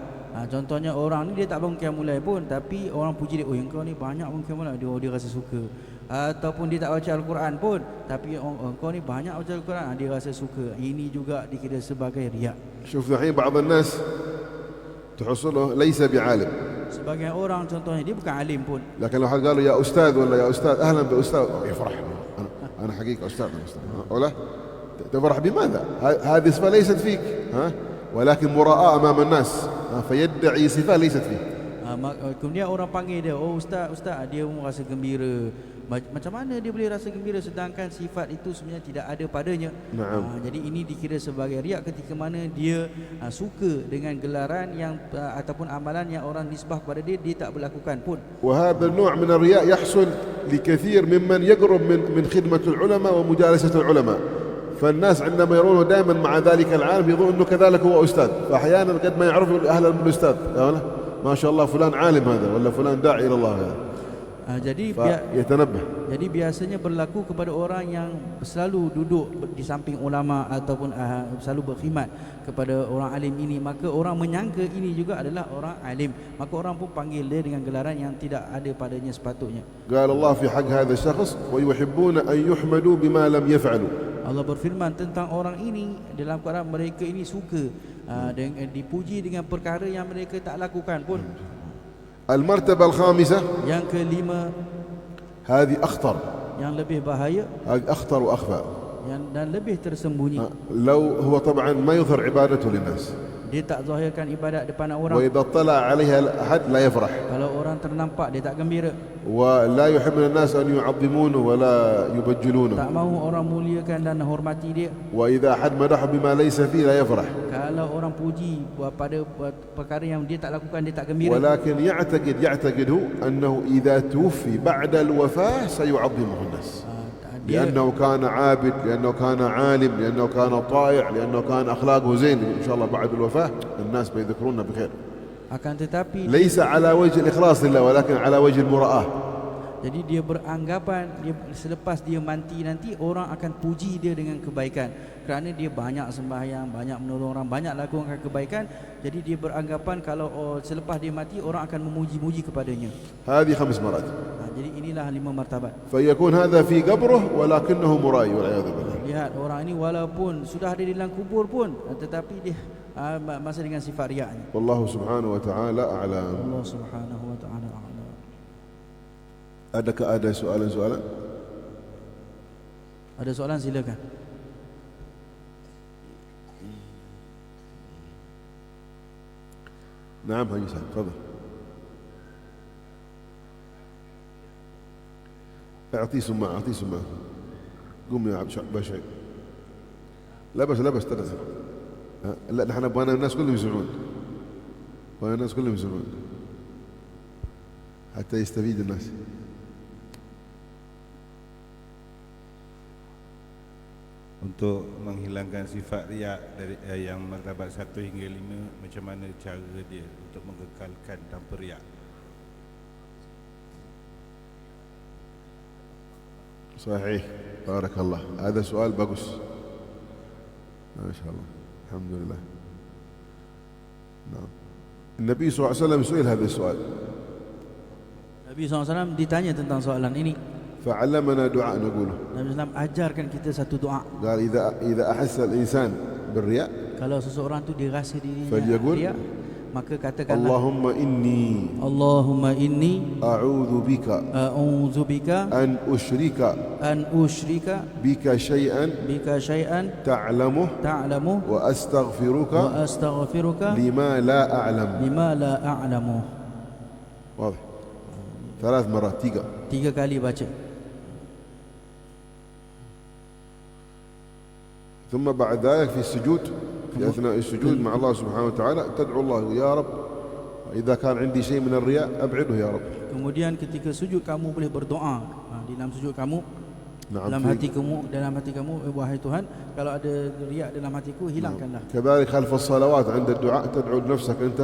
Contohnya orang ni dia tak bangun qiyamul lail pun, tapi orang puji dia, oh engkau ni banyak bangun qiyamul lail, dia rasa suka. Ataupun dia tak baca Al-Quran pun, tapi engkau ni banyak baca Al-Quran, dia rasa suka. Ini juga dikira sebagai riak. شوف الحين بعض الناس تحصله ليس بعالم. Sebagian orang contohnya dia bukan alim pun, لكن لو حد قالوا يا أستاذ ولا يا أستاذ أهلا بأستاذ يفرح. أنا حقيقة أستاذ ولا تفرح بماذا؟ هذه صفة ليست فيك، ولكن مراءة أمام الناس، فيدعي صفة ليست فيه. Kemudian orang panggil dia, oh ustaz, dia merasa gembira. Macam mana dia boleh rasa gembira sedangkan sifat itu sebenarnya tidak ada padanya? Jadi ini dikira sebagai riak ketika mana dia suka dengan gelaran yang ataupun amalan yang orang nisbah kepada dia tak berlakukan pun. وهذا النوع من الرياء يحصل لكثير ممن يقرب من خدمة العلماء ومجالسة العلماء. فالناس عندما يرونه دائما مع ذلك العالم يظن انه كذلك هو استاذ، فاحيانا قد ما يعرف اهل الاستاذ ما شاء الله فلان عالم هذا ولا فلان داعي الى الله هذا. Jadi biasanya berlaku kepada orang yang selalu duduk di samping ulama ataupun selalu berkhidmat kepada orang alim ini, maka orang menyangka ini juga adalah orang alim, maka orang pun panggil dia dengan gelaran yang tidak ada padanya sepatutnya. قال الله في حق هذا الشخص ويحبون أن يحمدوا بما لم يفعلوا. Allah berfirman tentang orang ini dalam keadaan mereka ini suka dipuji dengan perkara yang mereka tak lakukan pun. المرتبة الخامسة yang kelima, هذه أخطر، yang lebih bahaya, هذه أخطر وأخفى. dan lebih tersembunyi. لو هو طبعا ما يظهر عبادته للناس، dia tak zahirkan ibadat depan orang. وإذا اطلع عليها أحد لا يفرح. Kalau orang ternampak dia tak gembira. ولا يحب الناس أن يعظمونه ولا يبجلونه. Tak mahu orang muliakan dan hormati dia. وإذا أحد مدحه بما ليس فيه لا يفرح. Kalau orang puji pada perkara yang dia tak lakukan, dia tak gembira. ولكن يعتقد هو أنه إذا توفي بعد الوفاة سيعظمه الناس. لأنه كان عابد، لأنه كان عالم، لأنه كان طائع، لأنه كان أخلاقه زين، إن شاء الله بعد الوفاة الناس بيذكرونه بخير. Akan tetapi ليس على وجه الإخلاص لله ولكن على وجه المراءة. Jadi dia beranggapan selepas dia mati nanti orang akan puji dia dengan kebaikan kerana dia banyak sembahyang, banyak menolong orang, banyak lakukan kebaikan. Jadi dia beranggapan kalau selepas dia mati orang akan memuji-muji kepadanya. هذه 5 مرات. Jadi inilah 5 martabat. فيكون هذا في قبره ولكنه مرائي والعياذ بالله. Lihat orang ini walaupun sudah ada di dalam kubur pun tetapi dia masih dengan sifat riaknya. والله سبحانه وتعالى أعلم. Allah Subhanahu wa taala a'lam. Adakah ada soalan-soalan? Ada soalan silakan. نعم حاج سعد تفضل. اعطيه سماعة، اعطيه سماعة. قم يا عبد بشعي. لبس ترى. لا نحن نبغى الناس كلهم يسمعون. الناس كلهم يسمعون حتى يستفيد الناس. Untuk menghilangkan sifat riak dari yang martabat 1 hingga 5, macam mana cara dia untuk mengekalkan tanpa riak? صحيح، بارك الله. هذا سؤال bagus. ما شاء الله، الحمد لله. نعم. النبي صلى الله عليه وسلم سئل هذا السؤال. Nabi SAW ditanya tentang soalan ini. فعلمنا دعاء نقوله. Nabi SAW ajarkan kita satu doa. قال إذا أحس الإنسان بالرياء Kalau seseorang tu dia rasa dirinya فليقول riak, maka katakanlah Allahumma inni a'udzu bika an ushrika bika shay'an ta'lamu wa astaghfiruka lima la a'lamu. واضح. 3 مرات. 3 kali baca. ثم بعد ذلك في السجود، في أثناء السجود مع الله سبحانه وتعالى تدعو الله يا رب إذا كان عندي شيء من الرياء أبعده يا رب. Kemudian ketika sujud kamu boleh berdoa. Di dalam sujud kamu, dalam hati kamu, wahai Tuhan, kalau ada riak dalam hatiku hilangkanlah. كذلك خلف الصلوات عند الدعاء تدعو لنفسك أنت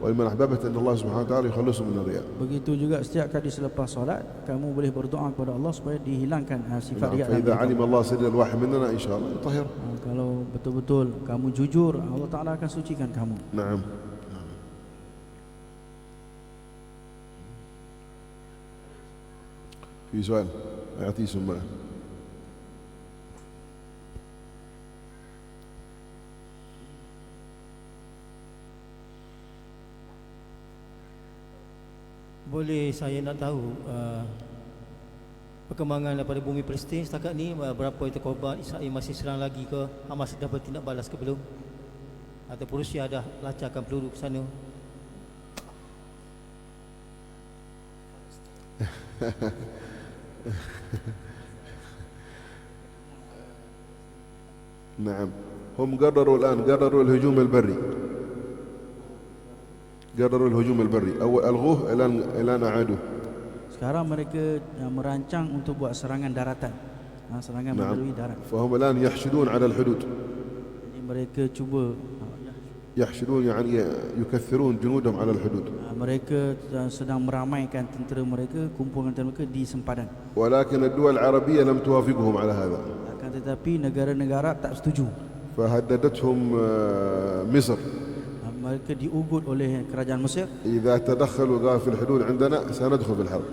ومن أحببت أن الله سبحانه وتعالى يخلص من الرياء. Begitu juga setiap kali selepas solat kamu boleh berdoa kepada Allah supaya dihilangkan sifat riak. فإذا علم الله سر الواحد مننا إن شاء الله يطهر. Kalau betul-betul kamu jujur, Allah Ta'ala akan sucikan kamu. نعم. في سؤال أعطيه سماعة. Boleh saya nak tahu perkembangan daripada bumi Palestin setakat ni, berapa itu korban? Israel masih serang lagi ke? Hamas dah bertindak balas ke belum? Ataupun Rusia dah lancarkan peluru ke sana? نعم. هم قرروا الهجوم البري. أول ألغوه الآن أعادوه. Sekarang mereka merancang untuk buat serangan daratan. Serangan melalui darat. فهم الآن يحشدون على الحدود. Jadi mereka cuba يحشدون يعني يكثرون جنودهم على الحدود. Mereka sedang meramaikan tentera mereka, kumpulan tentera mereka di sempadan. ولكن الدول العربية لم توافقهم على هذا. Akan tetapi negara-negara tak setuju. فهددتهم مصر. Mereka diugut oleh kerajaan Mesir. إذا تدخلوا قال في الحدود عندنا سندخل في الحرب.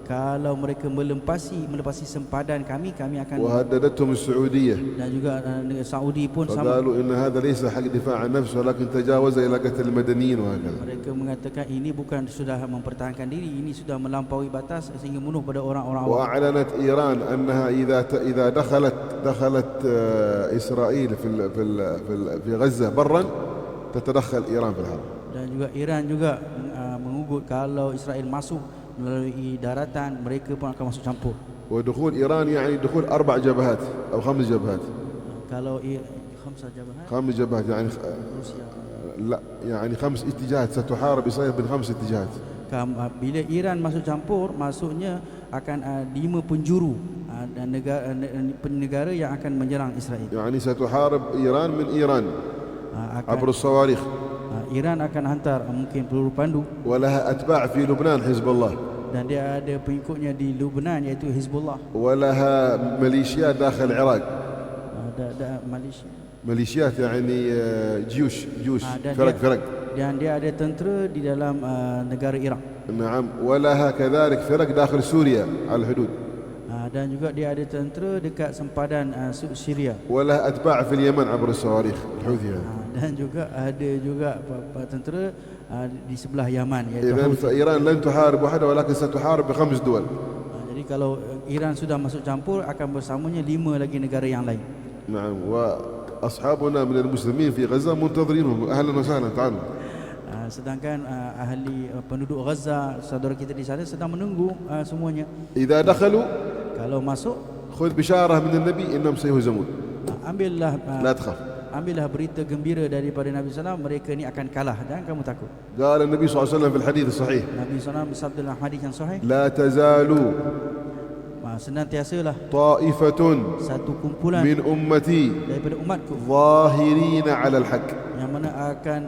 Kalau mereka melepasi sempadan kami akan. وهددتهم السعودية. Dan juga Saudi pun sama. فقالوا إن هذا ليس حق دفاع عن النفس ولكن تجاوز إلى قتل المدنيين وهكذا. Mereka mengatakan ini bukan sudah mempertahankan diri, ini sudah melampaui batas sehingga bunuh pada orang-orang awam. وأعلنت إيران أنها إذا دخلت إسرائيل في غزة برا تتدخل إيران في الحرب. Dan juga Iran juga mengugut kalau Israel masuk melalui daratan, mereka pun akan masuk campur. ودخول إيران يعني دخول 4 جبهات أو 5 جبهات. Kalau 5 جبهات يعني Rusia. لا يعني 5 اتجاهات ستحارب إسرائيل من 5 اتجاهات. Bila Iran masuk campur, maksudnya akan 5 penjuru dan negara yang akan menyerang Israel. يعني ستحارب إيران من إيران عبر الصواريخ. Iran akan hantar mungkin peluru pandu. ولها أتباع في لبنان حزب الله. Dan dia ada pengikutnya di Lebanon iaitu Hizbullah. ولها ميليشيات داخل العراق. ميليشيات يعني جيوش فرق. Dan dia ada tentera di dalam negara Iraq. نعم. ولها كذلك فرق داخل سوريا على الحدود. Dan juga dia ada tentera dekat sempadan Syria. ولها أتباع في اليمن عبر الصواريخ الحوثيين. Dan juga ada juga tentera di sebelah Yaman iaitu إذن فإيران لن تحارب وحدها ولكن ستحارب ب5 دول. Jadi kalau Iran sudah masuk campur, akan bersamanya 5 lagi negara yang lain. نعم. وأصحابنا من المسلمين في غزة منتظرينهم. أهلا وسهلا تعالوا. Sedangkan ahli penduduk Gaza, saudara kita di sana sedang menunggu semuanya. إذا دخلوا kalau masuk خذ بشارة من النبي إنهم سيهزمون ambillah لا تخاف. ambillah berita gembira daripada Nabi SAW, mereka ni akan kalah, jangan kamu takut. قال النبي صلى الله عليه وسلم في الحديث الصحيح Nabi SAW bersabda dalam hadis yang sahih, لا تزال senantiasalah طائفة satu kumpulan من أمتي daripada umatku ظاهرين على الحق yang mana akan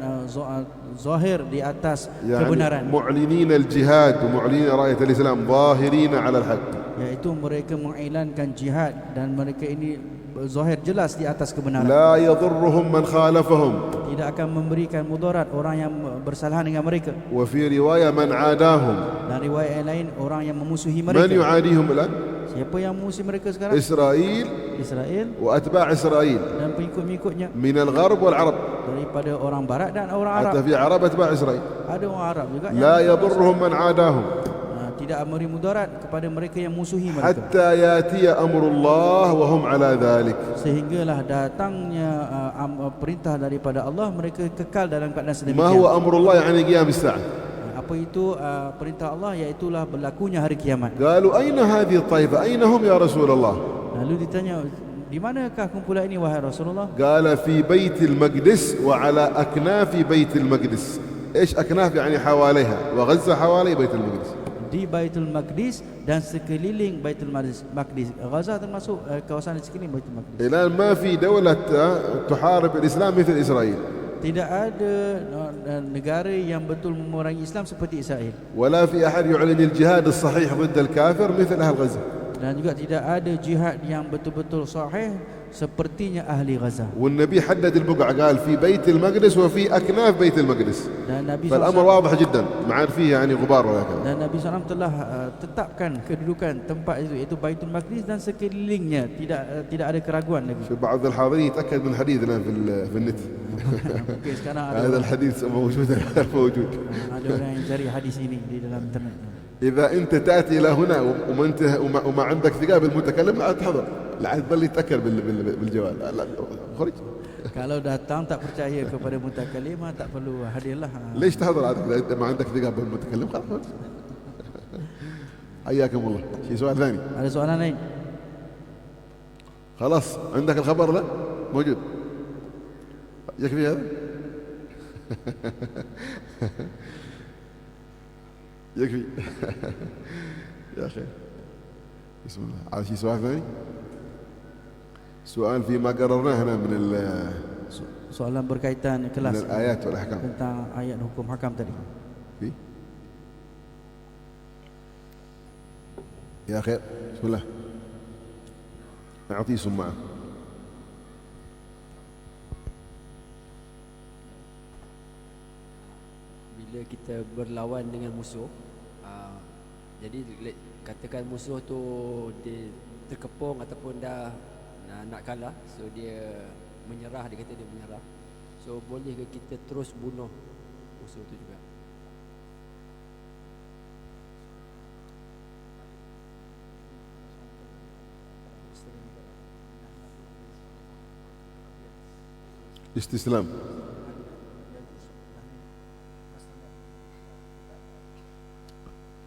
zahir di atas يعني kebenaran, معلنين الجهاد ومعلنين راية الإسلام ظاهرين على الحق iaitu mereka mengiklankan jihad dan mereka ini zahir jelas di atas kebenaran. لا يضرهم من خالفهم Tidak akan memberikan mudarat orang yang bersalahan dengan mereka. وفي رواية من عاداهم. Dan riwayat yang lain, orang yang memusuhi من mereka. يعاديهم الآن؟ Siapa yang memusuhi mereka sekarang? إسرائيل Israel وأتباع إسرائيل dan pengikut-pengikutnya من الغرب والعرب. daripada orang barat dan orang Arab. حتى في عرب أتباع إسرائيل Ada orang Arab juga لا يضرهم من عاداهم tidak memberi mudarat kepada mereka yang musuhi mereka. حتى يأتي أمر الله وهم على ذلك. Sehinggalah datangnya perintah daripada Allah, mereka kekal dalam keadaan sedemikian. ما هو أمر الله يعني قيام الساعة. Apa itu perintah Allah? Iaitulah berlakunya hari kiamat. قالوا أين هذه الطائفة أين هم يا رسول الله؟ Lalu ditanya, di manakah kumpulan ini wahai Rasulullah? قال في بيت المقدس وعلى أكناف بيت المقدس. إيش أكناف يعني حواليها، وغزة حوالي بيت المقدس. Di Baitul Maqdis dan sekeliling Baitul Maqdis. Gaza termasuk kawasan di sekeliling Baitul Maqdis. الآن ما في دولة تحارب الإسلام مثل إسرائيل. Tidak ada negara yang betul memerangi Islam seperti Israel. ولا في أحد يعلن الجهاد الصحيح ضد الكافر مثل أهل غزة. Dan juga tidak ada jihad yang betul-betul sahih sepertinya ahli Gaza. والنبي حدد البقعة قال في بيت المقدس وفي أكناف بيت المقدس. Dan Nabi فالأمر SAW, واضح جدا ما عاد فيه يعني غبار ولا كذا. dan Nabi SAW telah tetapkan kedudukan tempat itu, iaitu Baitul Maqdis dan sekelilingnya, tidak ada keraguan lagi. في بعض الحاضرين يتأكد من الحديث الآن في النت. Mungkin sekarang هذا الحديث موجود الآن موجود. ada orang yang cari hadis ini di dalam internet. إذا أنت تأتي إلى هنا وما عندك ثقة بالمتكلم لا تحضر، لا تظل يتأكد بالجوال. لا خرج. Kalau datang tak percaya kepada mutakallim, tak perlu hadirlah. ليش تحضر إذا أنت ما عندك ثقة بالمتكلم؟ خلاص. حياكم الله. شيء سؤال ثاني. Ada soalan lain? خلاص عندك الخبر لا موجود. يكفي هذا. يكفي. يا أخي بسم الله. على شيء سؤال ثاني؟ سؤال فيما قررناه هنا من Soalan berkaitan kelas الآيات والأحكام. tentang ayat hukum hakam tadi. في يا أخي بسم الله أعطيه سماعة. Bila kita berlawan dengan musuh, jadi katakan musuh tu dia terkepung ataupun dah nak kalah, so dia menyerah, dia kata dia menyerah. So boleh ke kita terus bunuh musuh tu juga? استسلام.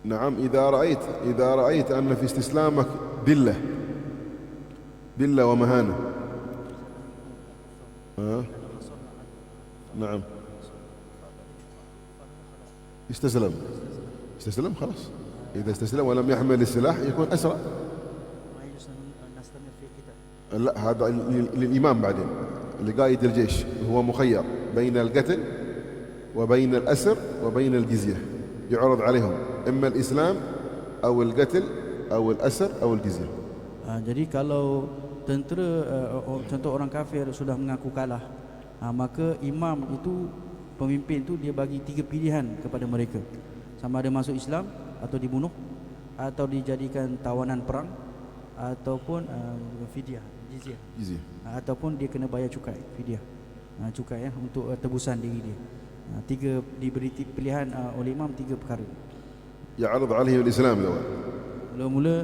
نعم إذا رأيت أن في استسلامك ذلة ومهانة. نعم استسلم خلاص. إذا استسلم ولم يحمل السلاح يكون أسرى. لا هذا للإمام بعدين لقائد الجيش، هو مخير بين القتل وبين الأسر وبين الجزية، يعرض عليهم إما الإسلام أو القتل أو الأسر أو الجزية. Jadi kalau tentera contoh orang kafir sudah mengaku kalah, maka imam itu, pemimpin itu, dia bagi 3 pilihan kepada mereka. Sama ada masuk Islam atau dibunuh, atau dijadikan tawanan perang, ataupun fidyah, jizyah, ataupun dia kena bayar cukai, fidyah, cukai untuk tebusan diri dia. 3 diberi pilihan oleh imam, 3 perkara. يعرض عليه الإسلام الأول. Mula-mula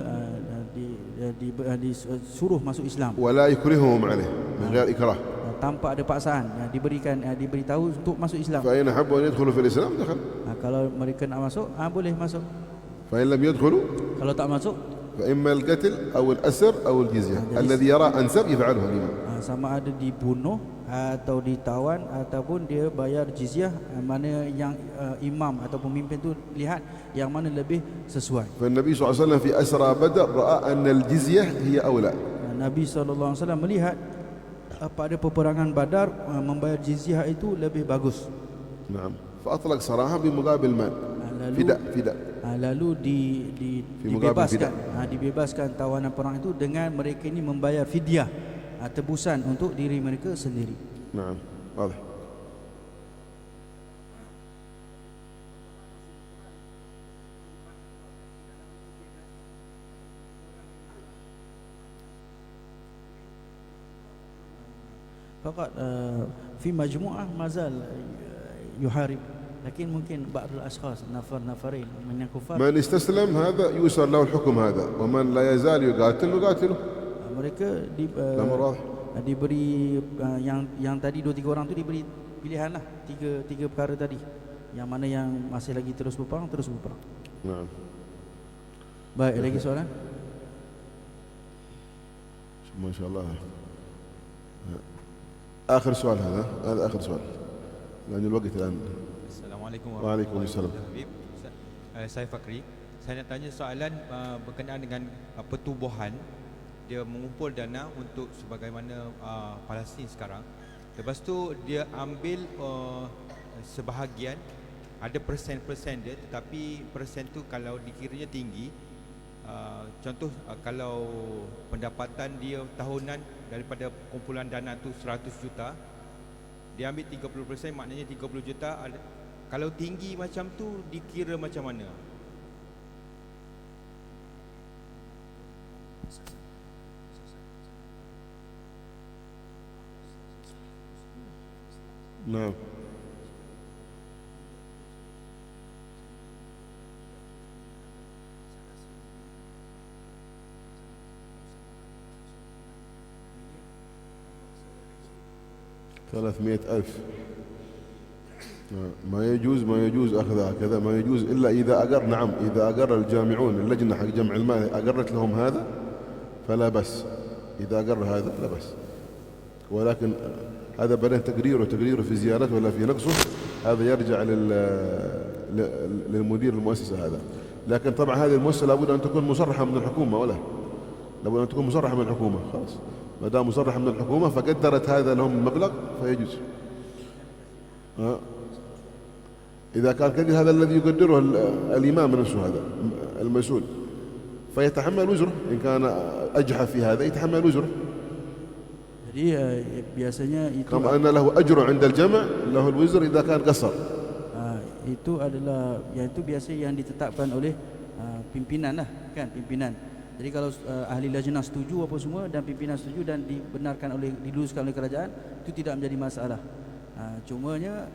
disuruh masuk Islam. ولا يكرههم عليه من غير إكراه. Tanpa ada paksaan, diberitahu untuk masuk Islam. فإن أحبوا أن يدخلوا في الإسلام دخل. Kalau mereka nak masuk, boleh masuk. فإن لم يدخلوا Kalau tak masuk, فإما القتل أو الأسر أو الجزية الذي يرى أنسب يفعله الإمام. Sama ada dibunuh atau ditawan ataupun dia bayar jizyah, mana yang imam atau pemimpin tu lihat yang mana lebih sesuai. فالنبي صلى الله عليه وسلم في أسرى بدر رأى أن الجزية هي أولى. Nabi SAW melihat pada peperangan Badar membayar jizyah itu lebih bagus. نعم. فأطلق سراها بمقابل مال. فداء. Lalu dibebaskan tawanan perang itu dengan mereka ini membayar fidyah, tebusan untuk diri mereka sendiri. نعم واضح. فقط في مجموعة ما زال يحارب، لكن ممكن بعض الأشخاص نفرين من الكفار من استسلم هذا يسر له الحكم هذا، ومن لا يزال يقاتل نقاتله. mereka diberi yang tadi 2-3 orang tu diberi pilihan lah, tiga perkara tadi, yang mana yang masih lagi terus berperang. نعم. Baik, lagi soalan? ما شاء الله. آخر سؤال هذا آخر سؤال لأن الوقت الآن. Assalamualaikum warahmatullahi wabarakatuh. Saya Fakri. Saya nak tanya soalan berkenaan dengan pertubuhan. Dia mengumpul dana untuk sebagaimana Palestin sekarang. Lepas tu dia ambil sebahagian, ada persen-persen dia, tetapi persen tu kalau dikiranya tinggi, contoh kalau pendapatan dia tahunan daripada kumpulan dana tu 100 juta, dia ambil 30%, maknanya 30 juta. Kalau tinggi macam tu dikira macam mana? نعم. $300,000 ما يجوز أخذها هكذا، ما يجوز إلا إذا أقر. نعم، إذا أقر الجامعون، اللجنة حق جمع المال أقرت لهم هذا فلا بس، إذا أقر هذا لا بس. ولكن هذا بعدين تقريره في زيادته ولا في نقصه، هذا يرجع للمدير المؤسسة هذا. لكن طبعا هذه المؤسسة لابد أن تكون مصرحة من الحكومة، ولا لابد أن تكون مصرحة من الحكومة. خلاص، ما دام مصرحة من الحكومة فقدرت هذا لهم المبلغ فيجوز. إذا كان كذا هذا الذي يقدره الإمام نفسه، هذا المسؤول، فيتحمل وزره. إن كان أجحف في هذا يتحمل وزره. Jadi biasanya itu كما أن له أجر عند الجمع له الوزر إذا كان قصر. Itu adalah yang itu biasa yang ditetapkan oleh pimpinan lah, kan, pimpinan. Jadi kalau ahli lajnah setuju apa semua dan pimpinan setuju dan diluluskan oleh kerajaan, itu tidak menjadi masalah. Cumanya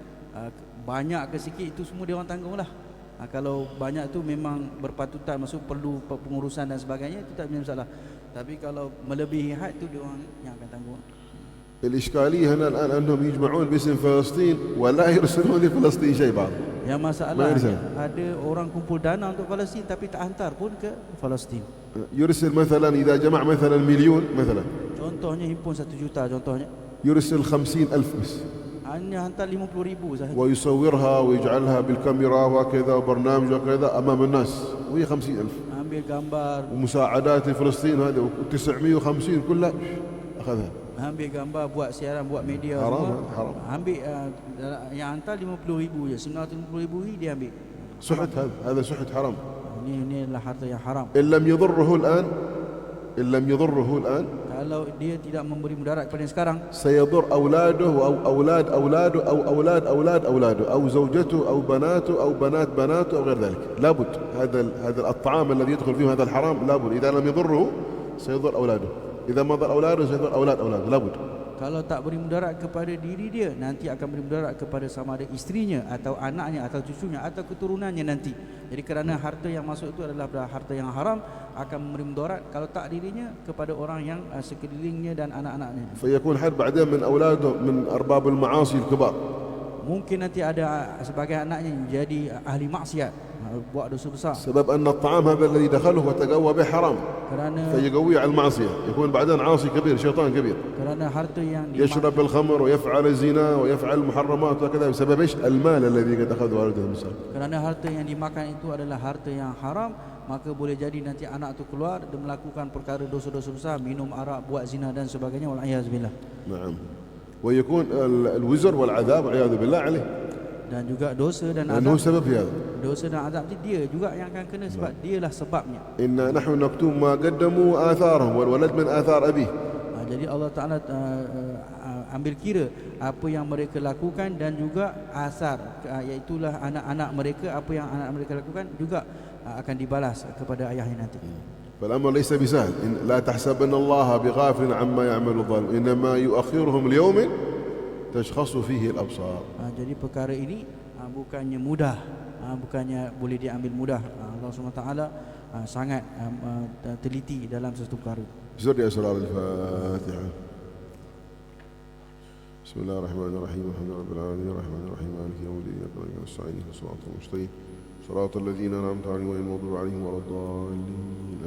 banyak ke sikit itu semua dia orang tanggung lah. Kalau banyak tu memang berpatutan, maksud perlu pengurusan dan sebagainya, itu tak menjadi masalah. Tapi kalau melebihi had tu dia orang yang akan tanggung. الإشكالية هنا الآن أنهم يجمعون باسم فلسطين ولا يرسلون لفلسطين شيء بعض. Yang masalah ada orang kumpul dana untuk Palestin tapi tak hantar pun ke Palestin. يرسل مثلا إذا جمع مثلا مليون مثلا. Contohnya himpun 1 juta contohnya. يرسل 50,000 بس. Hanya hantar 50,000 sahaja. ويصورها ويجعلها بالكاميرا وكذا وبرنامج وكذا أمام الناس وهي 50,000. Ambil gambar. ومساعدات لفلسطين هذه 950 كلها أخذها. Ambil gambar, buat siaran, buat media haram, semua. haram. Ambil yang hantar 50,000 je, 950,000 dia ambil. سحت هذا سحت حرام. Ini adalah harta yang haram. إن لم يضره الآن Kalau dia tidak memberi mudarat kepada yang sekarang, سيضر أولاده أو أولاد أولاده أو أولاد أولاد أولاده أو زوجته أو بناته أو بنات بناته أو غير ذلك. لابد هذا الطعام الذي يدخل فيه هذا الحرام لابد، إذا لم يضره سيضر أولاده، إذا ما ضر أولاده سيضر أولاده لابد. Kalau tak beri mudarat kepada diri dia, nanti akan beri mudarat kepada sama ada isterinya atau anaknya atau cucunya atau keturunannya nanti. Jadi kerana harta yang masuk itu adalah harta yang haram, akan memberi mudarat kalau tak dirinya kepada orang yang sekelilingnya dan anak-anaknya. فيكون حد بعدين من أولاده من أرباب المعاصي الكبار. mungkin nanti ada sebagai anaknya jadi ahli maksiat, buat dosa besar. سبب أن الطعام هذا الذي دخله وتقوى به حرام Kerana فيقوي على المعصية يكون بعدين عاصي كبير شيطان كبير kerana harta yang يشرب الخمر ويفعل الزنا ويفعل المحرمات وكذا بسبب ايش؟ المال الذي قد أخذه والده المساكين. kerana harta yang dimakan itu adalah harta yang haram, maka boleh jadi nanti anak itu keluar dan melakukan perkara dosa-dosa besar, minum arak, buat zina dan sebagainya. Wal'iyazbillah. نعم. ويكون الوزر والعذاب والعياذ بالله عليه Dan juga dosa dan لأنه azab, سبب في هذا. dosa dan azab itu dia juga yang akan kena sebab dialah sebabnya. إن نحن نكتب ما قدموا آثارهم والولد من آثار أبيه. Jadi Allah Ta'ala ambil kira apa yang mereka lakukan dan juga asar, iaitulah anak-anak mereka, apa yang anak mereka lakukan juga akan dibalas kepada ayahnya nanti. فالأمر ليس بسهل. لا تحسبن الله بغافل عما يعمل الظالم إنما يؤخرهم ليوم تشخص فيه الأبصار. Jadi perkara ini bukannya mudah, bukannya boleh diambil mudah. Allah SWT sangat teliti dalam sesuatu perkara. زر يا أسرار الفاتحة. بسم الله الرحمن الرحيم الحمد لله رب العالمين الرحمن الرحيم مالك يوم الدين إياك نعبد وإياك نستعين اهدنا الصراط المستقيم صراط الذين أنعمت عليهم غير المغضوب عليهم ولا الضالين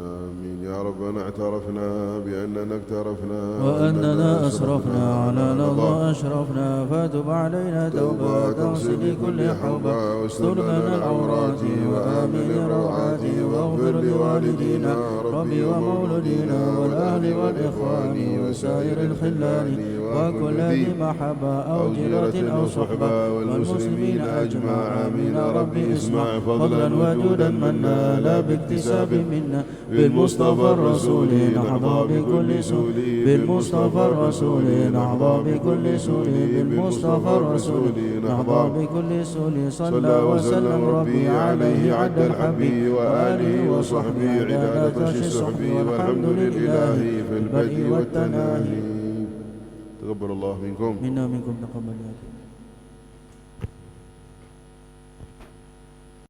آمين. يا ربنا اعترفنا بأننا اقترفنا وأننا أسرفنا على لظى أشرفنا، فتب علينا توبة تغسل لكل حوبة، واستر لنا العورات وآمن الروعات، واغفر لوالدينا ربي ومولدينا والأهل والإخوان وسائر الخلان وكل ذي محبة أو جيرة أو صحبة والمسلمين أجمع. آمين. ربي اسمع فضلا وجودا منا لا باكتساب منا، بالمصطفى الرسول نحظى بكل سوء، بالمصطفى الرسول نحظى بكل سوء، بالمصطفى الرسول نحظى بكل سوء. صلى وسلم ربي عليه عد الحبيب وآله وصحبه عداد الصحب، والحمد لله في البدء والتناهي. تقبل الله منكم. منا منكم تقبل يا رب.